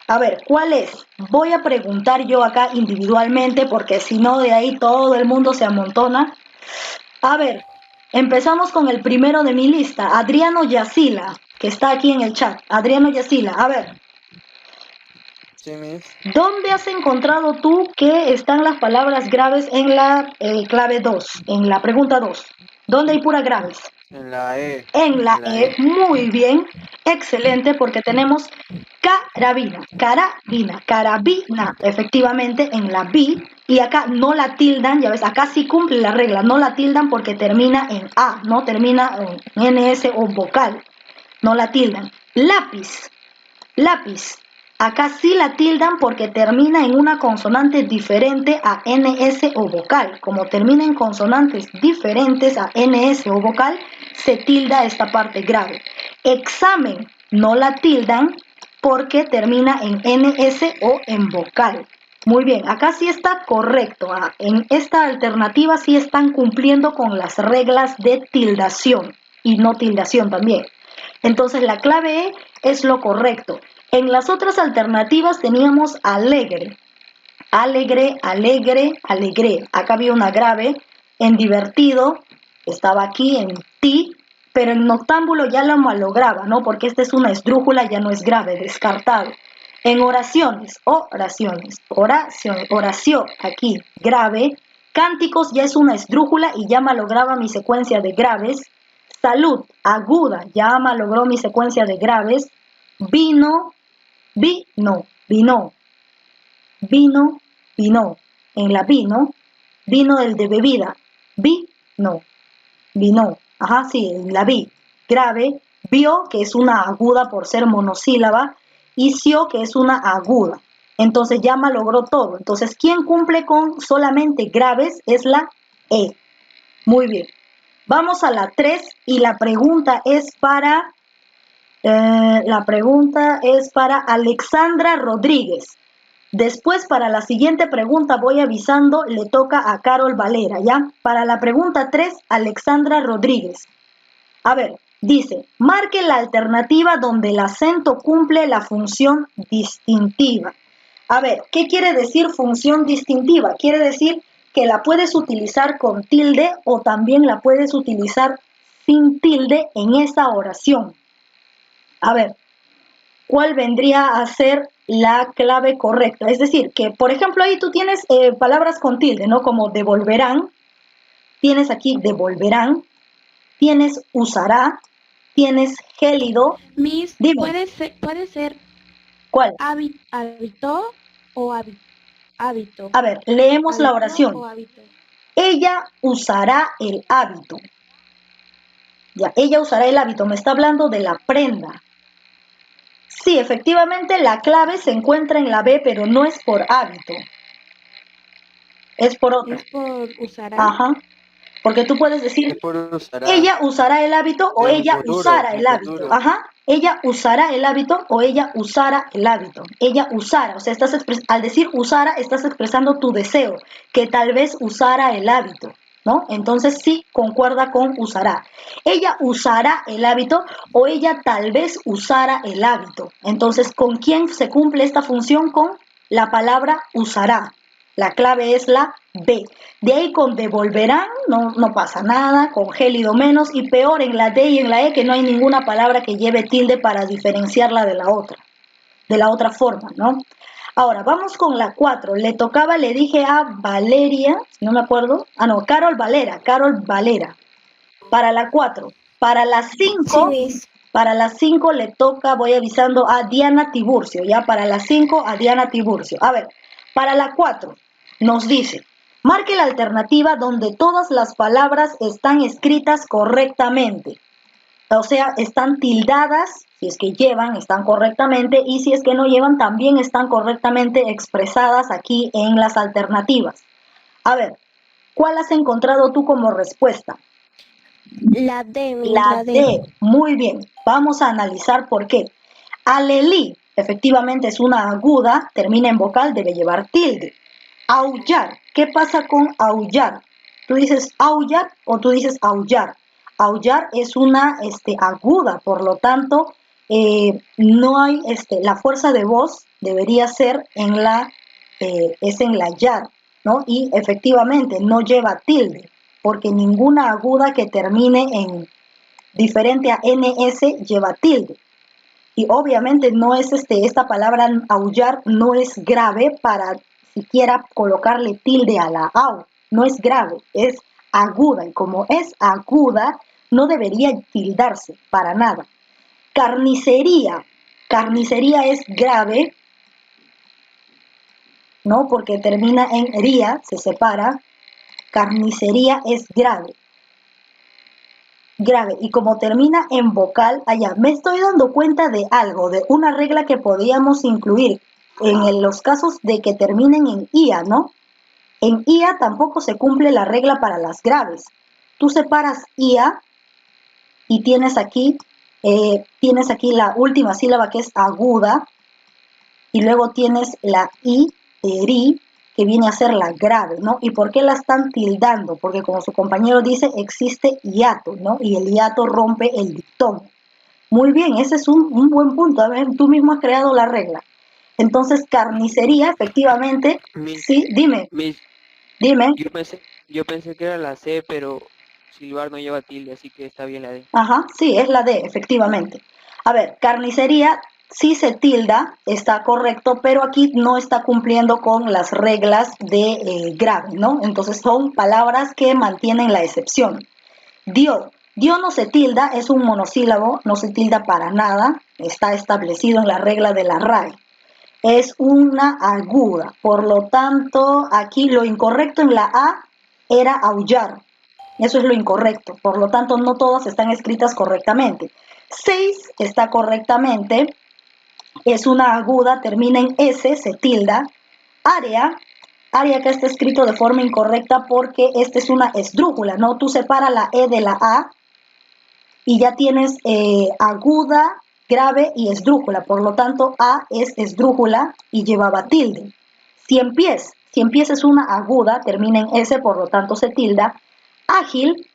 A ver, ¿cuál es? Voy a preguntar yo acá individualmente porque si no de ahí todo el mundo se amontona. A ver, empezamos con el primero de mi lista, Adriano Yacila, que está aquí en el chat. Adriano Yacila, a ver. Sí, Miss. ¿Dónde has encontrado tú que están las palabras graves en la clave 2, en la pregunta 2? ¿Dónde hay puras graves? En la E. En la E, muy bien, excelente, porque tenemos carabina, efectivamente en la B, y acá no la tildan, ya ves, acá sí cumple la regla, no la tildan porque termina en A, no termina en NS o vocal, no la tildan. Lápiz, acá sí la tildan porque termina en una consonante diferente a NS o vocal, como termina en consonantes diferentes a NS o vocal, se tilda esta parte grave. Examen, no la tildan porque termina en NS o en vocal. Muy bien, acá sí está correcto. En esta alternativa sí están cumpliendo con las reglas de tildación y no tildación también. Entonces la clave E es lo correcto. En las otras alternativas teníamos alegre. Alegre. Acá había una grave. En divertido estaba aquí en ti, pero en noctámbulo ya la malograba, ¿no? Porque esta es una esdrújula, ya no es grave, descartado. En oración, aquí, grave. Cánticos ya es una esdrújula y ya malograba mi secuencia de graves. Salud, aguda, ya malogró mi secuencia de graves. Vino. En la vino el de bebida. Vino. Ajá, sí, en la vi. grave, bio, que es una aguda por ser monosílaba, y sio, que es una aguda. Entonces ya malogró todo. Entonces, ¿quién cumple con solamente graves? Es la E. Muy bien. Vamos a la 3 y la pregunta es para Alexandra Rodríguez. Después, para la siguiente pregunta, voy avisando, le toca a Carol Valera, ¿ya? Para la pregunta 3, Alexandra Rodríguez. A ver, dice, marque la alternativa donde el acento cumple la función distintiva. A ver, ¿qué quiere decir función distintiva? Quiere decir que la puedes utilizar con tilde o también la puedes utilizar sin tilde en esta oración. A ver, ¿cuál vendría a ser la clave correcta? Es decir, que por ejemplo ahí tú tienes palabras con tilde, ¿no? Como devolverán, tienes aquí devolverán, tienes usará, tienes gélido. Miss, Dime. puede ser ¿Cuál? Hábito o hábito. A ver, leemos la oración. Hábito. Ella usará el hábito. Ya, ella usará el hábito. Me está hablando de la prenda. Sí, efectivamente la clave se encuentra en la B, pero no es por hábito. Es por otra. Es por usará. Ajá. Porque tú puedes decir, ella usará el hábito o ella usara el hábito. Ajá. Ella usará el hábito o ella usara el hábito. Ella usara, o sea, al decir usara, estás expresando tu deseo, que tal vez usara el hábito, ¿no? Entonces sí, concuerda con usará. Ella usará el hábito o ella tal vez usara el hábito. Entonces, ¿con quién se cumple esta función? Con la palabra usará. La clave es la B. De ahí con devolverán no pasa nada, con gélido menos y peor en la D y en la E que no hay ninguna palabra que lleve tilde para diferenciarla de la otra forma, ¿no? Ahora, vamos con la 4. Le dije a Valeria, no me acuerdo, Carol Valera. Para la 4. Para las 5, sí, para las 5 le toca, voy avisando a Diana Tiburcio, ya para las 5 a Diana Tiburcio. A ver, para la 4 nos dice, marque la alternativa donde todas las palabras están escritas correctamente. O sea, están tildadas, si es que llevan, están correctamente, y si es que no llevan, también están correctamente expresadas aquí en las alternativas. A ver, ¿cuál has encontrado tú como respuesta? La D. La D. Muy bien. Vamos a analizar por qué. Alelí, efectivamente es una aguda, termina en vocal, debe llevar tilde. Aullar. ¿Qué pasa con aullar? ¿Tú dices aullar o tú dices aullar? Aullar es una aguda, por lo tanto, no hay, la fuerza de voz debería ser en la yar, ¿no? Y efectivamente no lleva tilde, porque ninguna aguda que termine en diferente a ns lleva tilde. Y obviamente no es esta palabra aullar no es grave para siquiera colocarle tilde a la au. No es grave, es aguda. Y como es aguda, no debería tildarse para nada. Carnicería. Carnicería es grave, ¿no? Porque termina en ría, se separa. Carnicería es grave. Y como termina en vocal, allá, me estoy dando cuenta de algo, de una regla que podríamos incluir en los casos de que terminen en ia, ¿no? En ia tampoco se cumple la regla para las graves. Tú separas ia y tienes aquí la última sílaba que es aguda y luego tienes la i, ri, que viene a ser la grave, ¿no? ¿Y por qué la están tildando? Porque como su compañero dice, existe hiato, ¿no? Y el hiato rompe el diptongo. Muy bien, ese es un buen punto. A ver, tú mismo has creado la regla. Entonces, carnicería, efectivamente, sí, dime. Dime. Yo pensé que era la C, pero silbar no lleva tilde, así que está bien la D. Ajá, sí, es la D, efectivamente. A ver, carnicería sí se tilda, está correcto, pero aquí no está cumpliendo con las reglas de grave, ¿no? Entonces son palabras que mantienen la excepción. Dio no se tilda, es un monosílabo, no se tilda para nada, está establecido en la regla de la RAE. Es una aguda, por lo tanto, aquí lo incorrecto en la A era aullar. Eso es lo incorrecto. Por lo tanto, no todas están escritas correctamente. 6 está correctamente. Es una aguda, termina en S, se tilda. Área acá está escrito de forma incorrecta porque esta es una esdrújula, ¿no? Tú separas la E de la A y ya tienes aguda, grave y esdrújula. Por lo tanto, A es esdrújula y llevaba tilde. Cien pies es una aguda, termina en S, por lo tanto se tilda. Ágil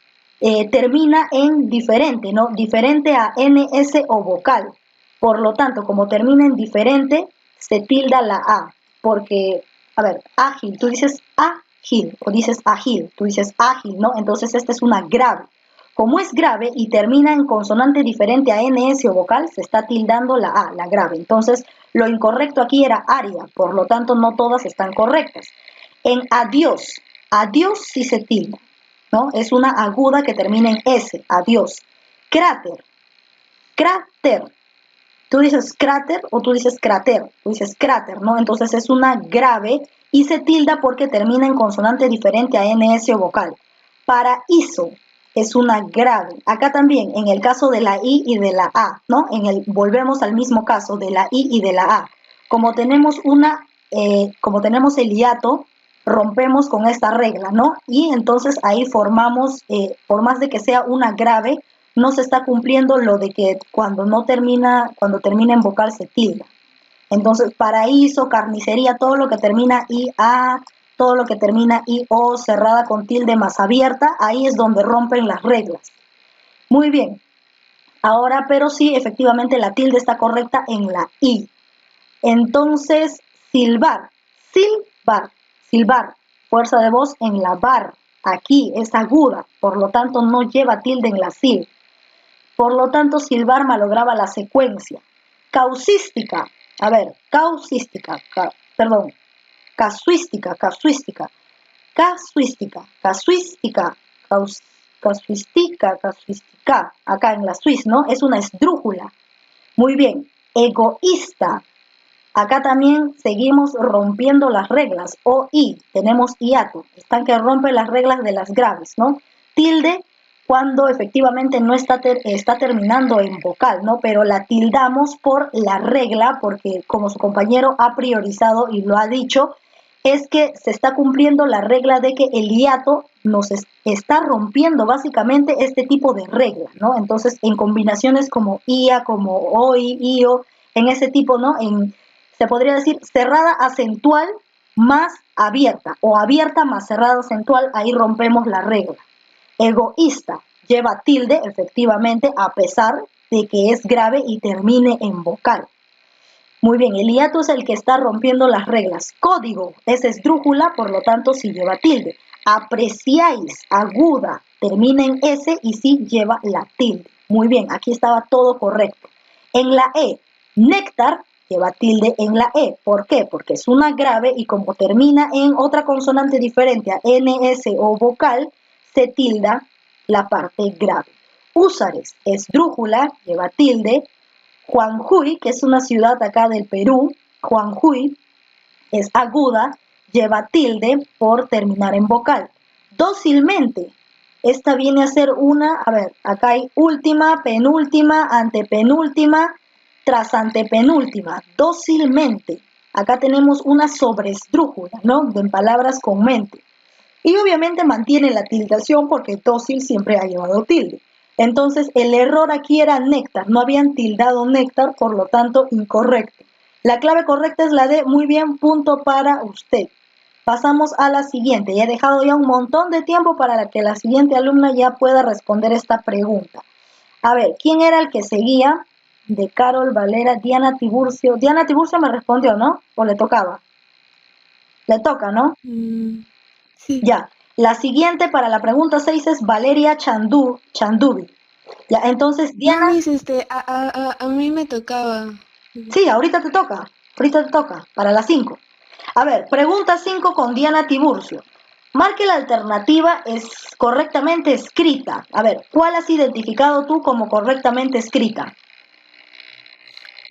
termina en diferente, ¿no? Diferente a NS o vocal. Por lo tanto, como termina en diferente, se tilda la A. Porque, a ver, ágil, tú dices ágil o dices ágil, tú dices ágil, ¿no? Entonces esta es una grave. Como es grave y termina en consonante diferente a NS o vocal, se está tildando la A, la grave. Entonces, lo incorrecto aquí era área, por lo tanto no todas están correctas. En adiós sí se tilda, ¿no? Es una aguda que termina en S, adiós. Cráter. Tú dices cráter o tú dices cráter, tú dices cráter, ¿no? Entonces es una grave y se tilda porque termina en consonante diferente a NS o vocal. Paraíso es una grave. Acá también, en el caso de la I y de la A, ¿no? Volvemos al mismo caso de la I y de la A. Como tenemos el hiato, rompemos con esta regla, ¿no? Y entonces ahí formamos, por más de que sea una grave, no se está cumpliendo lo de que cuando termina en vocal se tilda. Entonces, paraíso, carnicería, todo lo que termina IA, todo lo que termina IO, cerrada con tilde más abierta, ahí es donde rompen las reglas. Muy bien. Ahora, pero sí, efectivamente la tilde está correcta en la I. Entonces, silbar, fuerza de voz en la bar. Aquí es aguda, por lo tanto no lleva tilde en la sil. Por lo tanto, silbar malograba la secuencia. Casuística, acá en la Suiz, ¿no? Es una esdrújula. Muy bien, egoísta. Acá también seguimos rompiendo las reglas. OI, tenemos hiato. Están que rompen las reglas de las graves, ¿no? Tilde, cuando efectivamente no está terminando en vocal, ¿no? Pero la tildamos por la regla, porque como su compañero ha priorizado y lo ha dicho, es que se está cumpliendo la regla de que el hiato nos está rompiendo básicamente este tipo de regla, ¿no? Entonces, en combinaciones como IA, como OI, IO, en ese tipo, ¿no? Se podría decir cerrada acentual más abierta o abierta más cerrada acentual, ahí rompemos la regla. Egoísta lleva tilde, efectivamente, a pesar de que es grave y termine en vocal. Muy bien, el hiato es el que está rompiendo las reglas. Código es esdrújula, por lo tanto sí lleva tilde. Apreciáis, aguda, termina en S y sí lleva la tilde. Muy bien, aquí estaba todo correcto. En la E, néctar lleva tilde en la E. ¿Por qué? Porque es una grave y como termina en otra consonante diferente a NS o vocal, se tilda la parte grave. Húsares, esdrújula, lleva tilde. Juanjuy, que es una ciudad acá del Perú, Juanjuy es aguda, lleva tilde por terminar en vocal. Dócilmente, esta viene a ser acá hay última, penúltima, antepenúltima, tras antepenúltima. Dócilmente, acá tenemos una sobreesdrújula, ¿no? En palabras con mente. Y obviamente mantiene la tildación porque dócil siempre ha llevado tilde. Entonces, el error aquí era néctar, no habían tildado néctar, por lo tanto, incorrecto. La clave correcta es la D, muy bien, punto para usted. Pasamos a la siguiente, ya he dejado ya un montón de tiempo para que la siguiente alumna ya pueda responder esta pregunta. A ver, ¿quién era el que seguía? De Carol Valera, Diana Tiburcio. Diana Tiburcio me respondió, ¿no? ¿O le tocaba? Le toca, ¿no? Sí. Ya. La siguiente para la pregunta 6 es Valeria Chandubi. Ya, entonces Diana... No, Miss, a mí me tocaba. Sí, ahorita te toca, para las 5. A ver, pregunta 5 con Diana Tiburcio. Marque la alternativa es correctamente escrita. A ver, ¿cuál has identificado tú como correctamente escrita?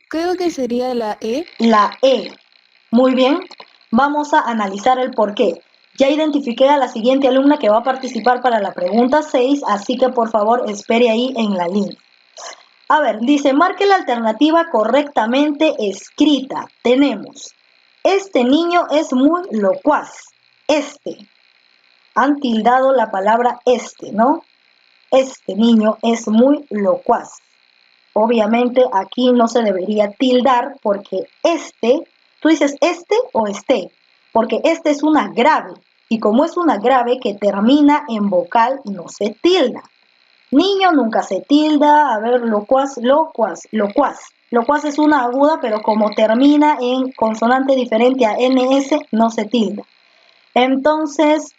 Creo que sería la E. La E. Muy bien. Vamos a analizar el por qué. Ya identifiqué a la siguiente alumna que va a participar para la pregunta 6, así que por favor espere ahí en la línea. A ver, dice, marque la alternativa correctamente escrita. Tenemos, este niño es muy locuaz. Han tildado la palabra ¿no? Este niño es muy locuaz. Obviamente aquí no se debería tildar porque tú dices o porque es una grave. Y como es una grave que termina en vocal, no se tilda. Niño nunca se tilda. A ver, locuaz. Locuaz es una aguda, pero como termina en consonante diferente a ns, no se tilda. Entonces,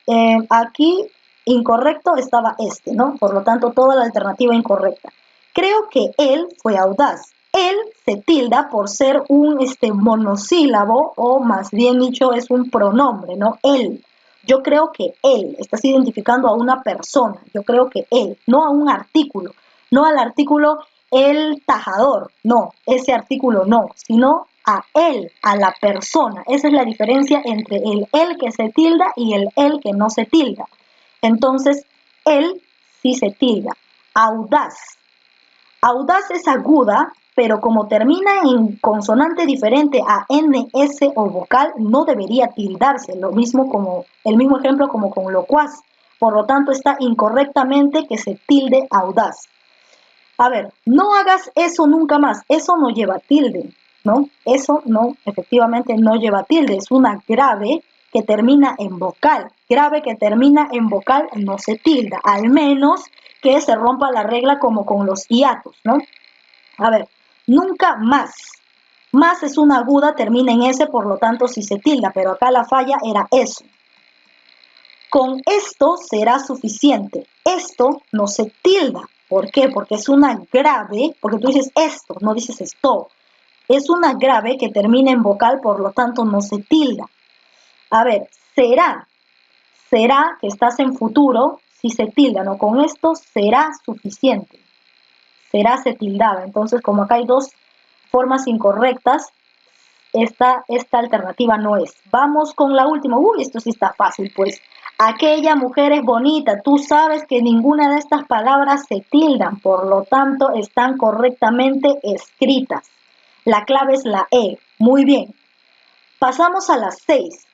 aquí incorrecto estaba ¿no? Por lo tanto, toda la alternativa incorrecta. Creo que él fue audaz. Él se tilda por ser un monosílabo, o más bien dicho, es un pronombre, ¿no? Él. Yo creo que él, estás identificando a una persona, yo creo que él, no a un artículo, no al artículo el tajador, no, ese artículo no, sino a él, a la persona. Esa es la diferencia entre el él que se tilda y el él que no se tilda. Entonces, él sí se tilda. Audaz. Audaz es aguda, pero como termina en consonante diferente a ns o vocal, no debería tildarse. El mismo ejemplo como con locuaz. Por lo tanto, está incorrectamente que se tilde audaz. A ver, no hagas eso nunca más. Eso no lleva tilde, ¿no? Eso no, efectivamente no lleva tilde. Es una grave que termina en vocal. Grave que termina en vocal no se tilda, al menos que se rompa la regla como con los hiatos, ¿no? A ver, nunca más. Más es una aguda, termina en S, por lo tanto sí se tilda, pero acá la falla era eso. Con esto será suficiente. Esto no se tilda. ¿Por qué? Porque es una grave, porque tú dices esto, no dices esto. Es una grave que termina en vocal, por lo tanto no se tilda. A ver, será. Será que estás en futuro, si se tilda, ¿no? Con esto será suficiente. Será se tildaba. Entonces, como acá hay dos formas incorrectas, esta alternativa no es. Vamos con la última. Uy, esto sí está fácil, pues. Aquella mujer es bonita. Tú sabes que ninguna de estas palabras se tildan, por lo tanto, están correctamente escritas. La clave es la E. Muy bien. Pasamos a las 6.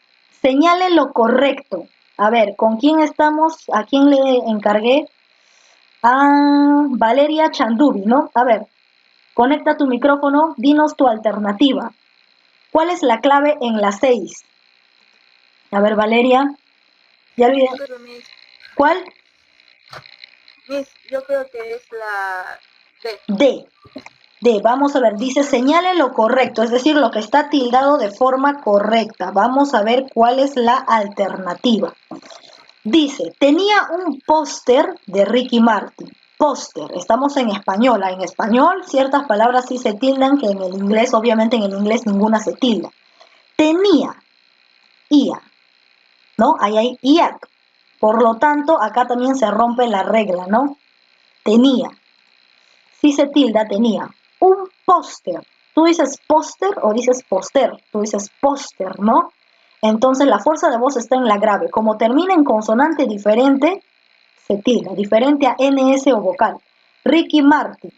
Señale lo correcto. A ver, ¿con quién estamos? ¿A quién le encargué? A Valeria Chandubi, ¿no? A ver, conecta tu micrófono, dinos tu alternativa. ¿Cuál es la clave en la 6? A ver, Valeria. ¿Ya olvidé? ¿Cuál? Yo creo que es la D. D. Vamos a ver, dice señale lo correcto, es decir, lo que está tildado de forma correcta. Vamos a ver cuál es la alternativa. Dice, tenía un póster de Ricky Martin. Póster, estamos en español. En español ciertas palabras sí se tildan, que en el inglés, obviamente en el inglés ninguna se tilda. Tenía, ia, ¿no? Ahí hay iat. Por lo tanto, acá también se rompe la regla, ¿no? Tenía. Si se tilda, tenía. Un póster. ¿Tú dices póster o dices póster? Tú dices póster, ¿no? Entonces la fuerza de voz está en la grave. Como termina en consonante diferente, se tilda. Diferente a ns o vocal. Ricky Martin.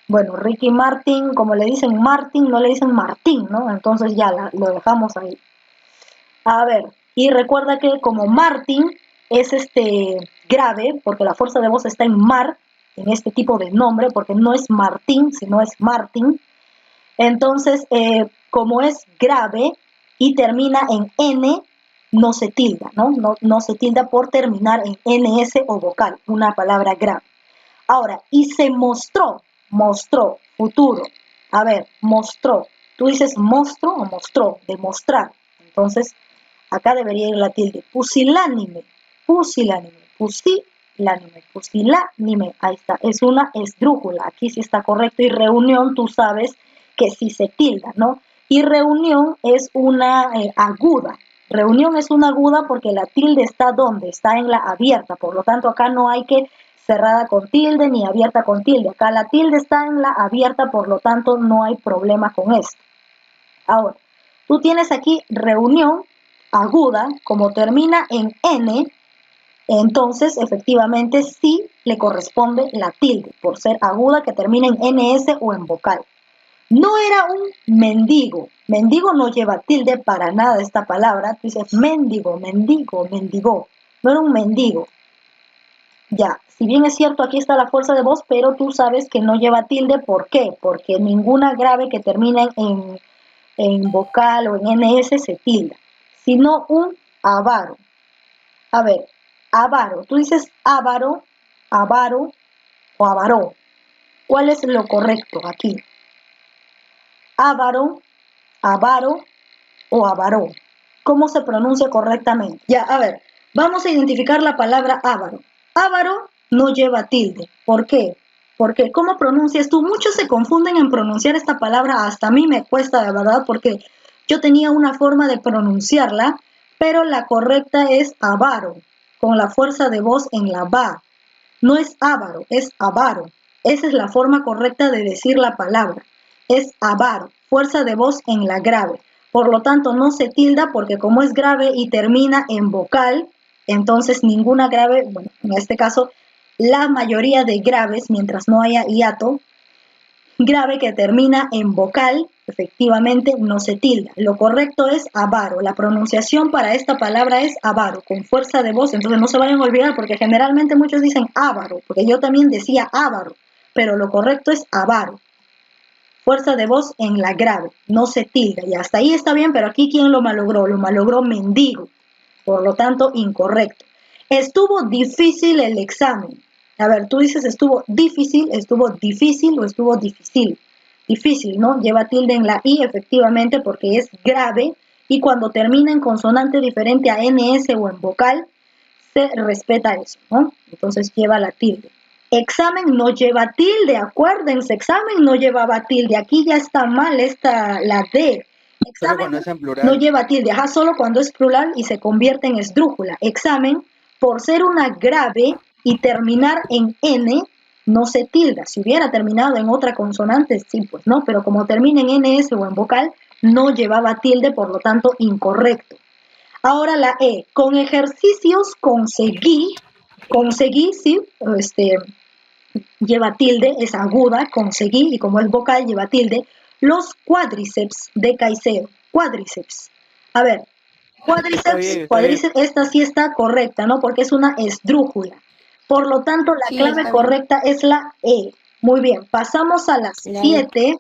Bueno, Ricky Martin, como le dicen Martin, no le dicen Martín, ¿no? Entonces ya lo dejamos ahí. A ver, y recuerda que como Martin es grave, porque la fuerza de voz está en mar, en este tipo de nombre, porque no es Martín, sino es Martin. Entonces, como es grave y termina en N, no se tilda, ¿no? No se tilda por terminar en NS o vocal, una palabra grave. Ahora, y se mostró, futuro. A ver, mostró. Tú dices monstruo o mostró, demostrar. Entonces, acá debería ir la tilde. Pusilánime. Ahí está. Es una esdrújula. Aquí sí está correcto. Y reunión, tú sabes que sí se tilda, ¿no? Y reunión es una aguda. Reunión es una aguda porque la tilde está ¿dónde? Está en la abierta. Por lo tanto, acá no hay que cerrada con tilde ni abierta con tilde. Acá la tilde está en la abierta, por lo tanto, no hay problema con esto. Ahora, tú tienes aquí reunión aguda, como termina en N, entonces efectivamente sí le corresponde la tilde, por ser aguda que termina en NS o en vocal. No era un mendigo. Mendigo no lleva tilde para nada esta palabra. Tú dices mendigo, mendigo, mendigó. No era un mendigo. Ya, si bien es cierto, aquí está la fuerza de voz, pero tú sabes que no lleva tilde. ¿Por qué? Porque ninguna grave que termine en vocal o en NS se tilda, sino un avaro. A ver, avaro. Tú dices avaro, avaro o avaró. ¿Cuál es lo correcto aquí? Avaro, avaro o avaró. ¿Cómo se pronuncia correctamente? Ya, a ver, vamos a identificar la palabra avaro. Avaro no lleva tilde. ¿Por qué? Porque, ¿cómo pronuncias tú? Muchos se confunden en pronunciar esta palabra. Hasta a mí me cuesta, de verdad, porque yo tenía una forma de pronunciarla, pero la correcta es avaro, con la fuerza de voz en la va. No es avaro, es avaro. Esa es la forma correcta de decir la palabra. Es avaro, fuerza de voz en la grave. Por lo tanto, no se tilda porque como es grave y termina en vocal, entonces ninguna grave, bueno, en este caso, la mayoría de graves, mientras no haya hiato, grave que termina en vocal, efectivamente no se tilda. Lo correcto es avaro. La pronunciación para esta palabra es avaro, con fuerza de voz. Entonces no se vayan a olvidar porque generalmente muchos dicen avaro, porque yo también decía avaro, pero lo correcto es avaro. Fuerza de voz en la grave, no se tilda. Y hasta ahí está bien, pero aquí ¿quién lo malogró? Lo malogró mendigo. Por lo tanto, incorrecto. Estuvo difícil el examen. A ver, tú dices estuvo difícil o estuvo difícil. Difícil, ¿no? Lleva tilde en la I efectivamente porque es grave y cuando termina en consonante diferente a NS o en vocal, se respeta eso, ¿no? Entonces lleva la tilde. Examen no lleva tilde, acuérdense, examen no llevaba tilde. Aquí ya está mal la D. Examen no lleva tilde, ajá, solo cuando es plural y se convierte en esdrújula. Examen, por ser una grave y terminar en N, no se tilda. Si hubiera terminado en otra consonante, sí, pues no, pero como termina en NS o en vocal, no llevaba tilde, por lo tanto, incorrecto. Ahora la E, con ejercicios conseguí, sí, lleva tilde, es aguda, conseguí, y como es vocal, lleva tilde, los cuádriceps de Caicedo. Cuádriceps. A ver, cuádriceps, esta sí está correcta, ¿no? Porque es una esdrújula. Por lo tanto, la clave correcta es la E. Muy bien, pasamos a las 7.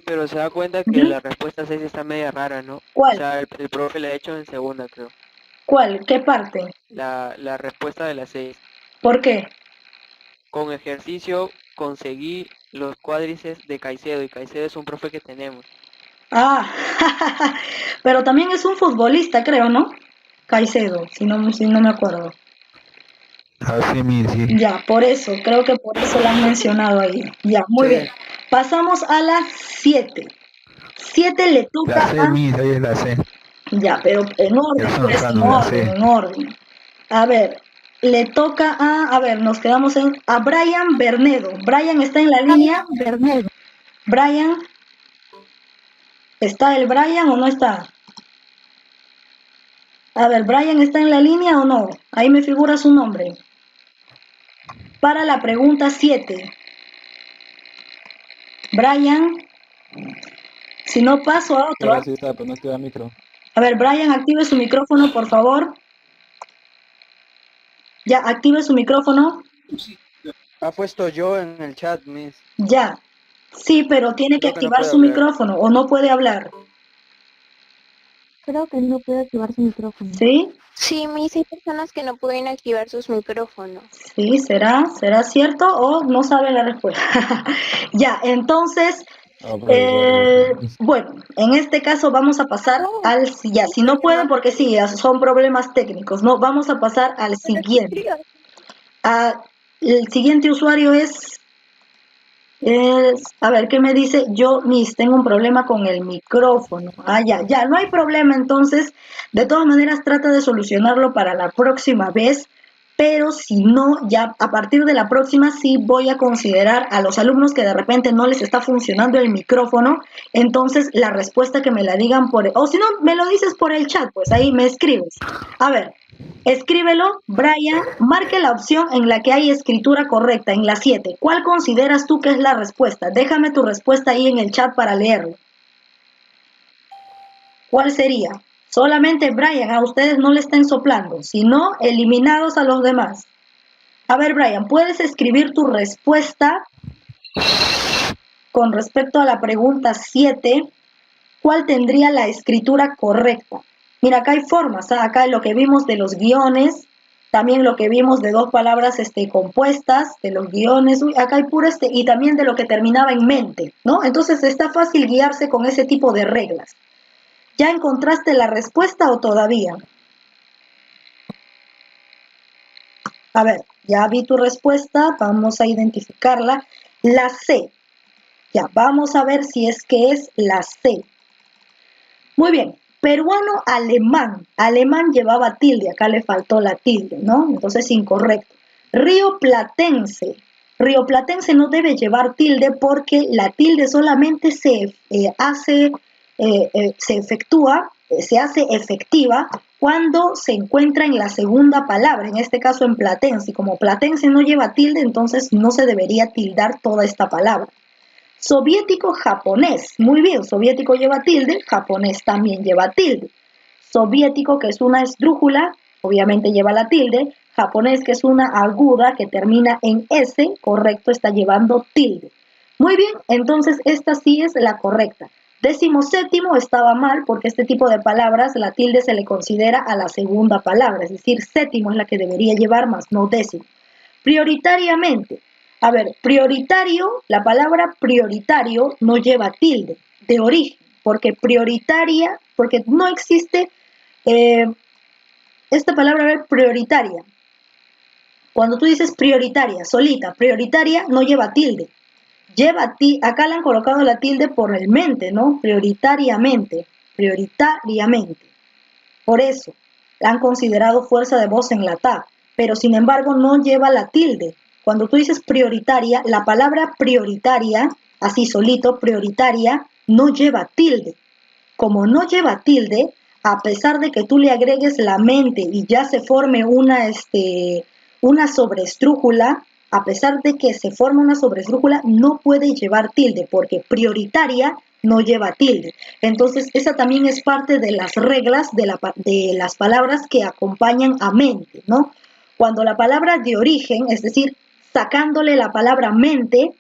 Pero se da cuenta que la respuesta 6 está media rara, ¿no? ¿Cuál? O sea, el profe la ha hecho en segunda, creo. ¿Cuál? ¿Qué parte? La respuesta de la 6. ¿Por qué? Con ejercicio conseguí los cuádriceps de Caicedo, y Caicedo es un profe que tenemos. Ah, pero también es un futbolista, creo, ¿no? Caicedo, si no me acuerdo. Así mismo, sí. Ya, por eso, creo que por eso la han mencionado ahí. Ya, muy bien. Pasamos a las 7. 7 le toca La C, mis, ahí es la C. Ya, pero en orden, pues, en orden. A ver, le toca a ver, nos quedamos a Brian Bernedo. Brian está en la línea. Brian, ¿está el Brian o no está? A ver, ¿Brian está en la línea o no? Ahí me figura su nombre. Para la pregunta 7. Brian, si no paso a otro. Sí está, pero no activa el micro. A ver, Brian, active su micrófono, por favor. Ya, active su micrófono. Ha puesto yo en el chat, Miss. Ya. Sí, pero tiene que activar su micrófono o no puede hablar. Creo que no puede activar su micrófono. ¿Sí? Sí, mis hay personas que no pueden activar sus micrófonos. Sí, ¿será cierto o no sabe la respuesta? Ya, entonces, bueno, en este caso vamos a pasar si no pueden, porque sí, son problemas técnicos, ¿no? Vamos a pasar al siguiente. El siguiente usuario es, a ver, ¿qué me dice? Miss, tengo un problema con el micrófono. Ya, no hay problema, entonces, de todas maneras trata de solucionarlo para la próxima vez, pero si no, ya a partir de la próxima sí voy a considerar a los alumnos que de repente no les está funcionando el micrófono, entonces la respuesta que me la digan o si no, me lo dices por el chat, pues ahí me escribes. A ver, escríbelo, Brian, marque la opción en la que hay escritura correcta, en la 7. ¿Cuál consideras tú que es la respuesta? Déjame tu respuesta ahí en el chat para leerlo. ¿Cuál sería? Solamente Brian, a ustedes no le estén soplando, sino eliminados a los demás. A ver, Brian, ¿puedes escribir tu respuesta con respecto a la pregunta 7? ¿Cuál tendría la escritura correcta? Mira, acá hay formas, ¿eh? Acá lo que vimos de los guiones, también lo que vimos de dos palabras compuestas, de los guiones, acá hay puro y también de lo que terminaba en mente, ¿no? Entonces está fácil guiarse con ese tipo de reglas. ¿Ya encontraste la respuesta o todavía? A ver, ya vi tu respuesta, vamos a identificarla. La C. Ya, vamos a ver si es que es la C. Muy bien, peruano-alemán. Alemán llevaba tilde, acá le faltó la tilde, ¿no? Entonces incorrecto. Rioplatense. Rioplatense no debe llevar tilde porque la tilde solamente se hace efectiva cuando se encuentra en la segunda palabra, en este caso en platense. Y como platense no lleva tilde, entonces no se debería tildar toda esta palabra. Soviético-japonés. Muy bien, soviético lleva tilde, japonés también lleva tilde. Soviético, que es una esdrújula, obviamente lleva la tilde. Japonés, que es una aguda que termina en S, correcto, está llevando tilde. Muy bien, entonces esta sí es la correcta. 17º estaba mal porque este tipo de palabras la tilde se le considera a la segunda palabra, es decir, séptimo es la que debería llevar más, no décimo. Prioritariamente. A ver, prioritario, la palabra prioritario no lleva tilde de origen, porque prioritaria, porque no existe esta palabra prioritaria. Cuando tú dices prioritaria, solita, prioritaria no lleva tilde. Acá le han colocado la tilde por el mente, ¿no? Prioritariamente. Por eso, la han considerado fuerza de voz en la TA, pero sin embargo no lleva la tilde. Cuando tú dices prioritaria, la palabra prioritaria, así solito, prioritaria, no lleva tilde. Como no lleva tilde, a pesar de que tú le agregues la mente y ya se forme una sobreestrújula, a pesar de que se forme una sobreestrújula, no puede llevar tilde, porque prioritaria no lleva tilde. Entonces, esa también es parte de las reglas de las palabras que acompañan a mente, ¿no? Cuando la palabra de origen, es decir, sacándole la palabra mente,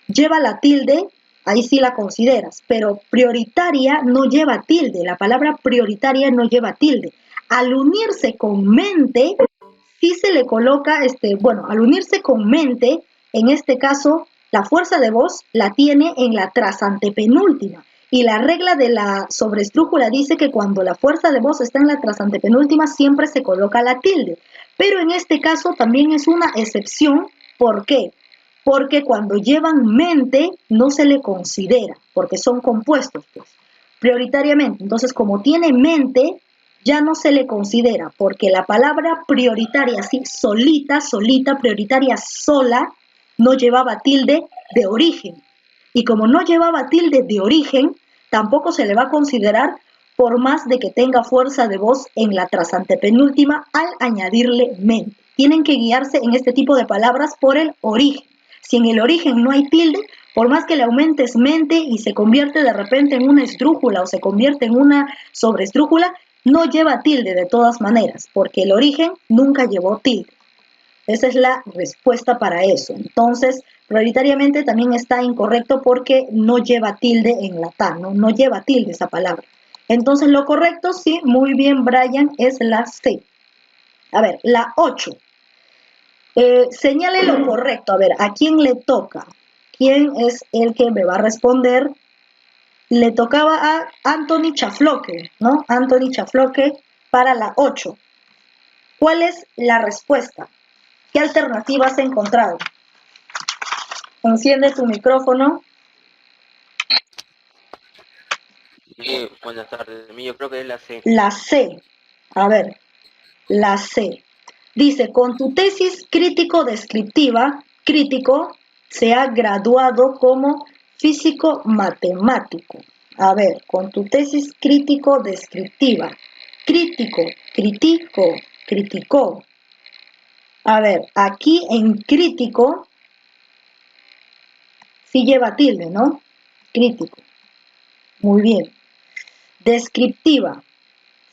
lleva la tilde, ahí sí la consideras, pero prioritaria no lleva tilde, la palabra prioritaria no lleva tilde. Al unirse con mente, sí se le coloca, al unirse con mente, en este caso, la fuerza de voz la tiene en la trasantepenúltima. Y la regla de la sobreestrújula dice que cuando la fuerza de voz está en la trasantepenúltima, siempre se coloca la tilde. Pero en este caso también es una excepción. ¿Por qué? Porque cuando llevan mente no se le considera, porque son compuestos, pues, prioritariamente. Entonces, como tiene mente, ya no se le considera, porque la palabra prioritaria, así, solita, prioritaria, sola, no llevaba tilde de origen. Y como no llevaba tilde de origen, tampoco se le va a considerar por más de que tenga fuerza de voz en la trasantepenúltima al añadirle mente. Tienen que guiarse en este tipo de palabras por el origen. Si en el origen no hay tilde, por más que le aumentes mente y se convierte de repente en una esdrújula o se convierte en una sobreestrújula, no lleva tilde de todas maneras, porque el origen nunca llevó tilde. Esa es la respuesta para eso. Entonces, prioritariamente también está incorrecto porque no lleva tilde en la TA, ¿no? No lleva tilde esa palabra. Entonces, lo correcto, sí, muy bien, Brian, es la C. A ver, la 8. Señale lo correcto. A ver, ¿a quién le toca? ¿Quién es el que me va a responder? Le tocaba a Anthony Chafloque, ¿no? Anthony Chafloque para la 8. ¿Cuál es la respuesta? ¿Qué alternativa has encontrado? Enciende tu micrófono. Buenas tardes. Yo creo que es la C. La C. A ver, la C. Dice, con tu tesis crítico-descriptiva, crítico se ha graduado como físico-matemático. A ver, con tu tesis crítico-descriptiva, crítico, critico, criticó. A ver, aquí en crítico sí lleva tilde, ¿no? Crítico. Muy bien. Descriptiva.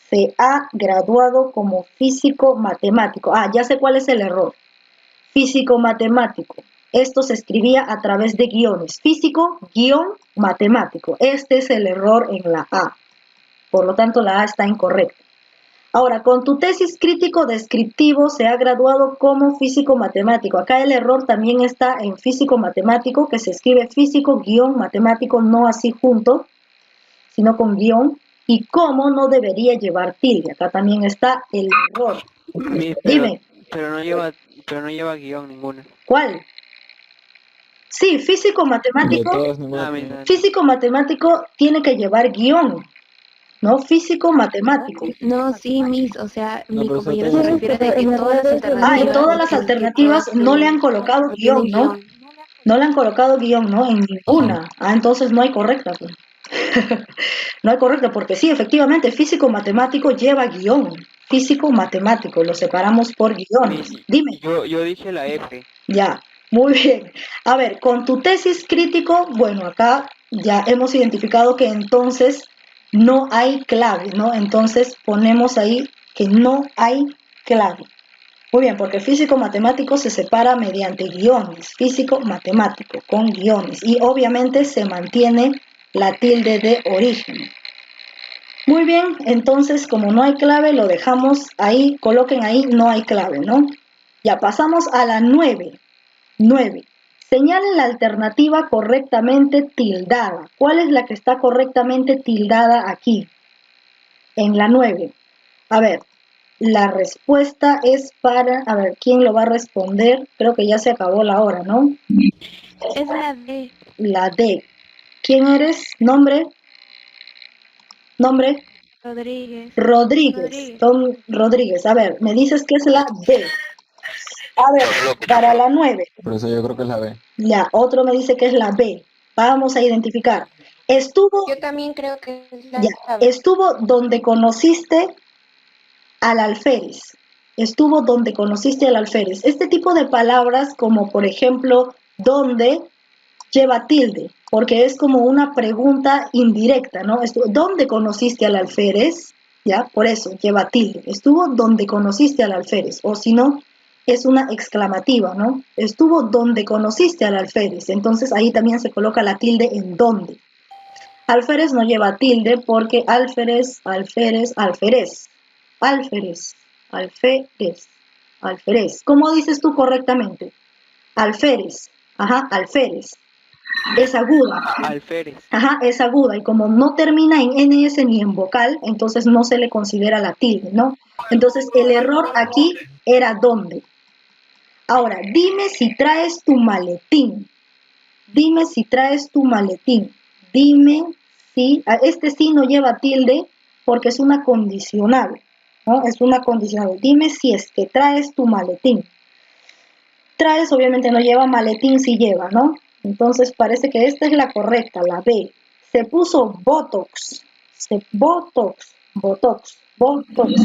Se ha graduado como físico-matemático. Ah, ya sé cuál es el error. Físico-matemático. Esto se escribía a través de guiones. Físico-matemático. Este es el error en la A. Por lo tanto, la A está incorrecta. Ahora, con tu tesis crítico-descriptivo se ha graduado como físico-matemático. Acá el error también está en físico-matemático, que se escribe físico-matemático, no así junto, sino con guión. Y cómo no debería llevar tilde. Acá también está el error. Dime. Pero no lleva guión ninguna. ¿Cuál? Sí, físico-matemático. Físico-matemático tiene que llevar guión, ¿no? Físico-matemático. No, sí, Miss, o sea, mi compañero se refiere de que todas las alternativas... Ah, y todas las alternativas no le han colocado guión, ¿no? No le han colocado guión, ¿no? En ninguna. Ah, entonces no hay correcta, pues. No hay correcta, porque sí, efectivamente, físico-matemático lleva guión. Físico-matemático, lo separamos por guiones. Dime. Yo dije la F. Ya, muy bien. A ver, con tu tesis crítico, bueno, acá ya hemos identificado que entonces no hay clave, ¿no? Entonces ponemos ahí que no hay clave. Muy bien, porque físico-matemático se separa mediante guiones. Físico-matemático con guiones. Y obviamente se mantiene la tilde de origen. Muy bien, entonces como no hay clave, lo dejamos ahí, coloquen ahí, no hay clave, ¿no? Ya pasamos a la 9. 9. Señalen la alternativa correctamente tildada. ¿Cuál es la que está correctamente tildada aquí? En la 9. A ver, la respuesta es para... A ver, ¿quién lo va a responder? Creo que ya se acabó la hora, ¿no? Es la D. La D. ¿Quién eres? ¿Nombre? ¿Nombre? Rodríguez. Rodríguez. Tom Rodríguez. A ver, me dices que es la D. A ver, para la 9. Por eso yo creo que es la B. Ya, otro me dice que es la B. Vamos a identificar. Yo también creo que es la B. Estuvo donde conociste al alférez. Estuvo donde conociste al alférez. Este tipo de palabras como por ejemplo, donde lleva tilde, porque es como una pregunta indirecta, ¿no? ¿Dónde conociste al alférez? ¿Ya? Por eso lleva tilde. Estuvo donde conociste al alférez, o si no, es una exclamativa, ¿no? Estuvo donde conociste al alférez, entonces ahí también se coloca la tilde en donde. Alférez no lleva tilde porque alférez, alférez, alférez, alférez, alférez, alférez. ¿Cómo dices tú correctamente? Alférez, ajá, alférez. Es aguda. Alférez. Ajá, es aguda. Y como no termina en NS ni en vocal, entonces no se le considera la tilde, ¿no? Entonces el error aquí era dónde. Ahora, dime si traes tu maletín. Dime si traes tu maletín. Dime si... Este sí no lleva tilde porque es una condicional, ¿no? Es una condicional. Dime si es que traes tu maletín. Traes obviamente no lleva, maletín sí lleva, ¿no? Entonces parece que esta es la correcta, la B. Se puso Botox. Botox.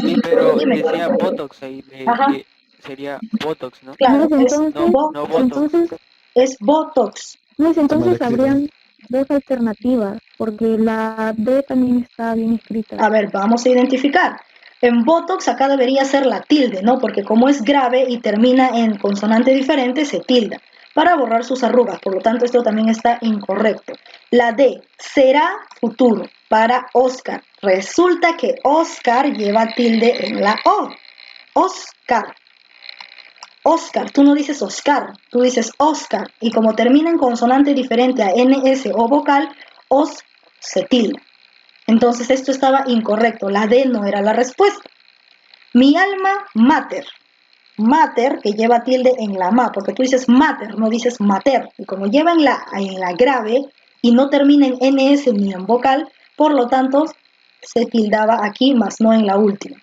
Sí, pero decía Botox ahí. Sería Botox, ¿no? Claro, no Botox. Entonces, es Botox. Entonces habrían dos alternativas, porque la D también está bien escrita. A ver, vamos a identificar. En Botox acá debería ser la tilde, ¿no? Porque como es grave y termina en consonante diferente, se tilda para borrar sus arrugas. Por lo tanto, esto también está incorrecto. La D, será futuro para Oscar. Resulta que Oscar lleva tilde en la O. Oscar. Oscar, tú no dices Oscar, tú dices Oscar. Y como termina en consonante diferente a NS o vocal, os se tilda. Entonces esto estaba incorrecto, la D no era la respuesta. Mi alma mater. Mater, que lleva tilde en la ma, porque tú dices mater, no dices mater. Y como lleva en la grave y no termina en NS ni en vocal, por lo tanto se tildaba aquí, más no en la última.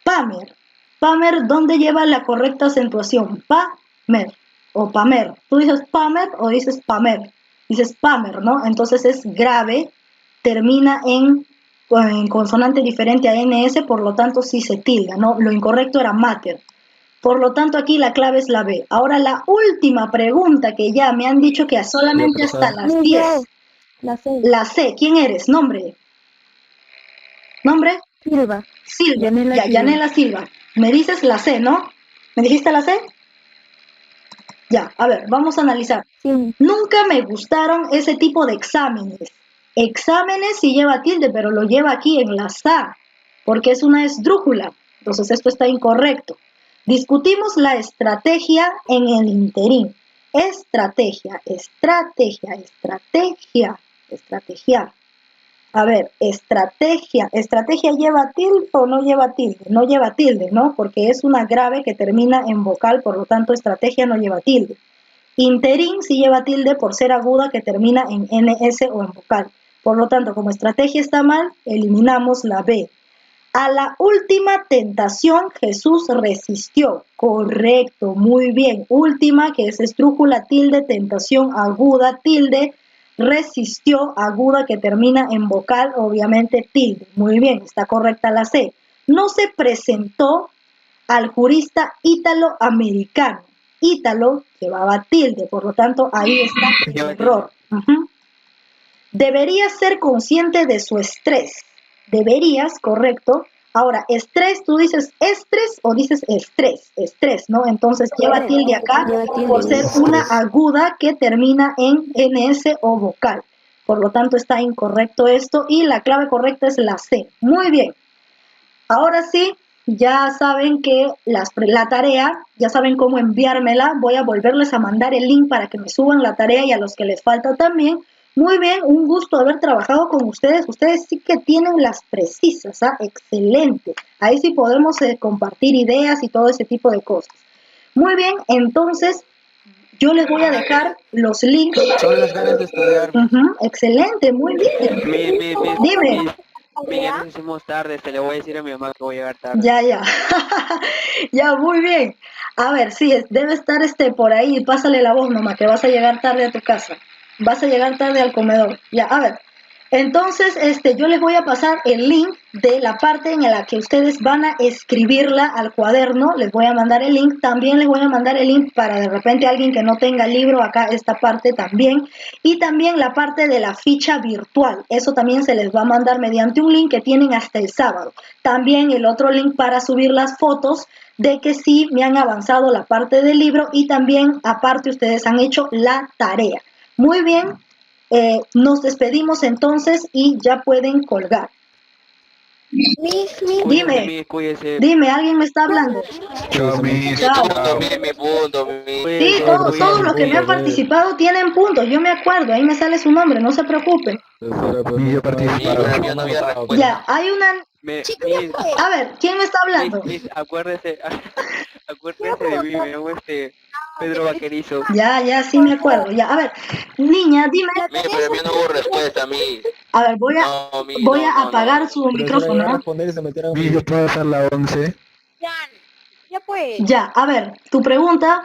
Pamer. Pamer, ¿dónde lleva la correcta acentuación? Pamer o pamer. ¿Tú dices pamer o dices pamer? Dices pamer, ¿no? Entonces es grave, termina en consonante diferente a NS, por lo tanto sí se tilda, ¿no? Lo incorrecto era mater. Por lo tanto, aquí la clave es la B. Ahora, la última pregunta que ya me han dicho que solamente hasta las 10. La C. La C. ¿Quién eres? Nombre. ¿Nombre? Silva. Silva. Yanela Ya, Silva. Yanela Silva. Me dices la C, ¿no? ¿Me dijiste la C? Ya, a ver, vamos a analizar. Sí. Nunca me gustaron ese tipo de exámenes. Exámenes sí lleva tilde, pero lo lleva aquí en la SA, porque es una esdrújula. Entonces esto está incorrecto. Discutimos la estrategia en el interín. Estrategia, estrategia, estrategia, estrategia. A ver, estrategia. ¿Estrategia lleva tilde o no lleva tilde? No lleva tilde, ¿no? Porque es una grave que termina en vocal, por lo tanto, estrategia no lleva tilde. Interín sí lleva tilde por ser aguda que termina en NS o en vocal. Por lo tanto, como estrategia está mal, eliminamos la B. A la última tentación Jesús resistió. Correcto, muy bien. Última, que es esdrújula, tilde, tentación aguda, tilde, resistió, aguda, que termina en vocal, obviamente tilde. Muy bien, está correcta la C. No se presentó al jurista ítalo-americano. Ítalo llevaba tilde, por lo tanto, ahí está el error. Deberías ser consciente de su estrés. Deberías, correcto. Ahora, estrés, tú dices estrés o dices estrés, ¿no? Entonces lleva tilde acá por ser una aguda que termina en NS o vocal. Por lo tanto, está incorrecto esto y la clave correcta es la C. Muy bien. Ahora sí, ya saben que la tarea, ya saben cómo enviármela. Voy a volverles a mandar el link para que me suban la tarea y a los que les falta también. Muy bien, un gusto haber trabajado con ustedes. Ustedes sí que tienen las precisas, ¿ah? Excelente. Ahí sí podemos compartir ideas y todo ese tipo de cosas. Muy bien, entonces yo les voy a dejar los links. Son las ganas de estudiar. Excelente, muy bien. Dime. Ya nos hicimos tarde, le voy a decir a mi mamá que voy a llegar tarde. Ya. Ya, muy bien. A ver, sí, debe estar por ahí. Pásale la voz, mamá, que vas a llegar tarde a tu casa. Vas a llegar tarde al comedor. Ya, a ver. Entonces, yo les voy a pasar el link de la parte en la que ustedes van a escribirla al cuaderno. Les voy a mandar el link. También les voy a mandar el link para de repente alguien que no tenga libro, acá esta parte también. Y también la parte de la ficha virtual. Eso también se les va a mandar mediante un link que tienen hasta el sábado. También el otro link para subir las fotos de que sí me han avanzado la parte del libro y también aparte ustedes han hecho la tarea. Muy bien. Nos despedimos entonces y ya pueden colgar. Dime, ¿alguien me está hablando? Chao. Sí, todos los que me han participado tienen puntos, yo me acuerdo, ahí me sale su nombre, no se preocupen. Yo participado. Ya, hay una... A ver, ¿quién me está hablando? Acuérdese de mí, me llamo Pedro Vaquerizo. Ya, sí me acuerdo. Ya, a ver, niña, dime. Pero a mí no hubo respuesta, a mí. A ver, voy a apagar su micrófono. Yo puedo hacer la 11. Ya pues. Ya, a ver, tu pregunta.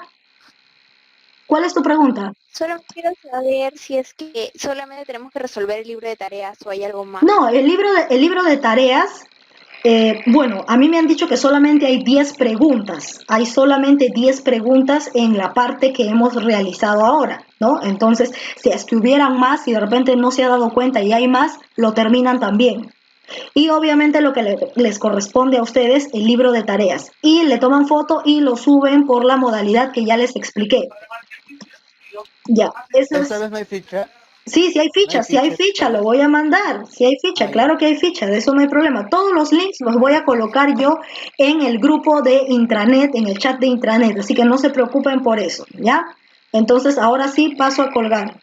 ¿Cuál es tu pregunta? Solo quiero saber si es que solamente tenemos que resolver el libro de tareas o hay algo más. No, el libro de tareas, bueno, a mí me han dicho que solamente hay 10 preguntas. Hay solamente 10 preguntas en la parte que hemos realizado ahora, ¿no? Entonces, si es que hubieran más y de repente no se ha dado cuenta y hay más, lo terminan también. Y obviamente lo que les corresponde a ustedes, el libro de tareas. Y le toman foto y lo suben por la modalidad que ya les expliqué. Ya, eso es... ¿Esta vez no hay ficha? Sí, hay ficha, si hay ficha, lo voy a mandar. Si hay ficha, claro que hay ficha, de eso no hay problema. Todos los links los voy a colocar yo en el grupo de intranet, en el chat de intranet, así que no se preocupen por eso, ¿ya? Entonces, ahora sí paso a colgar.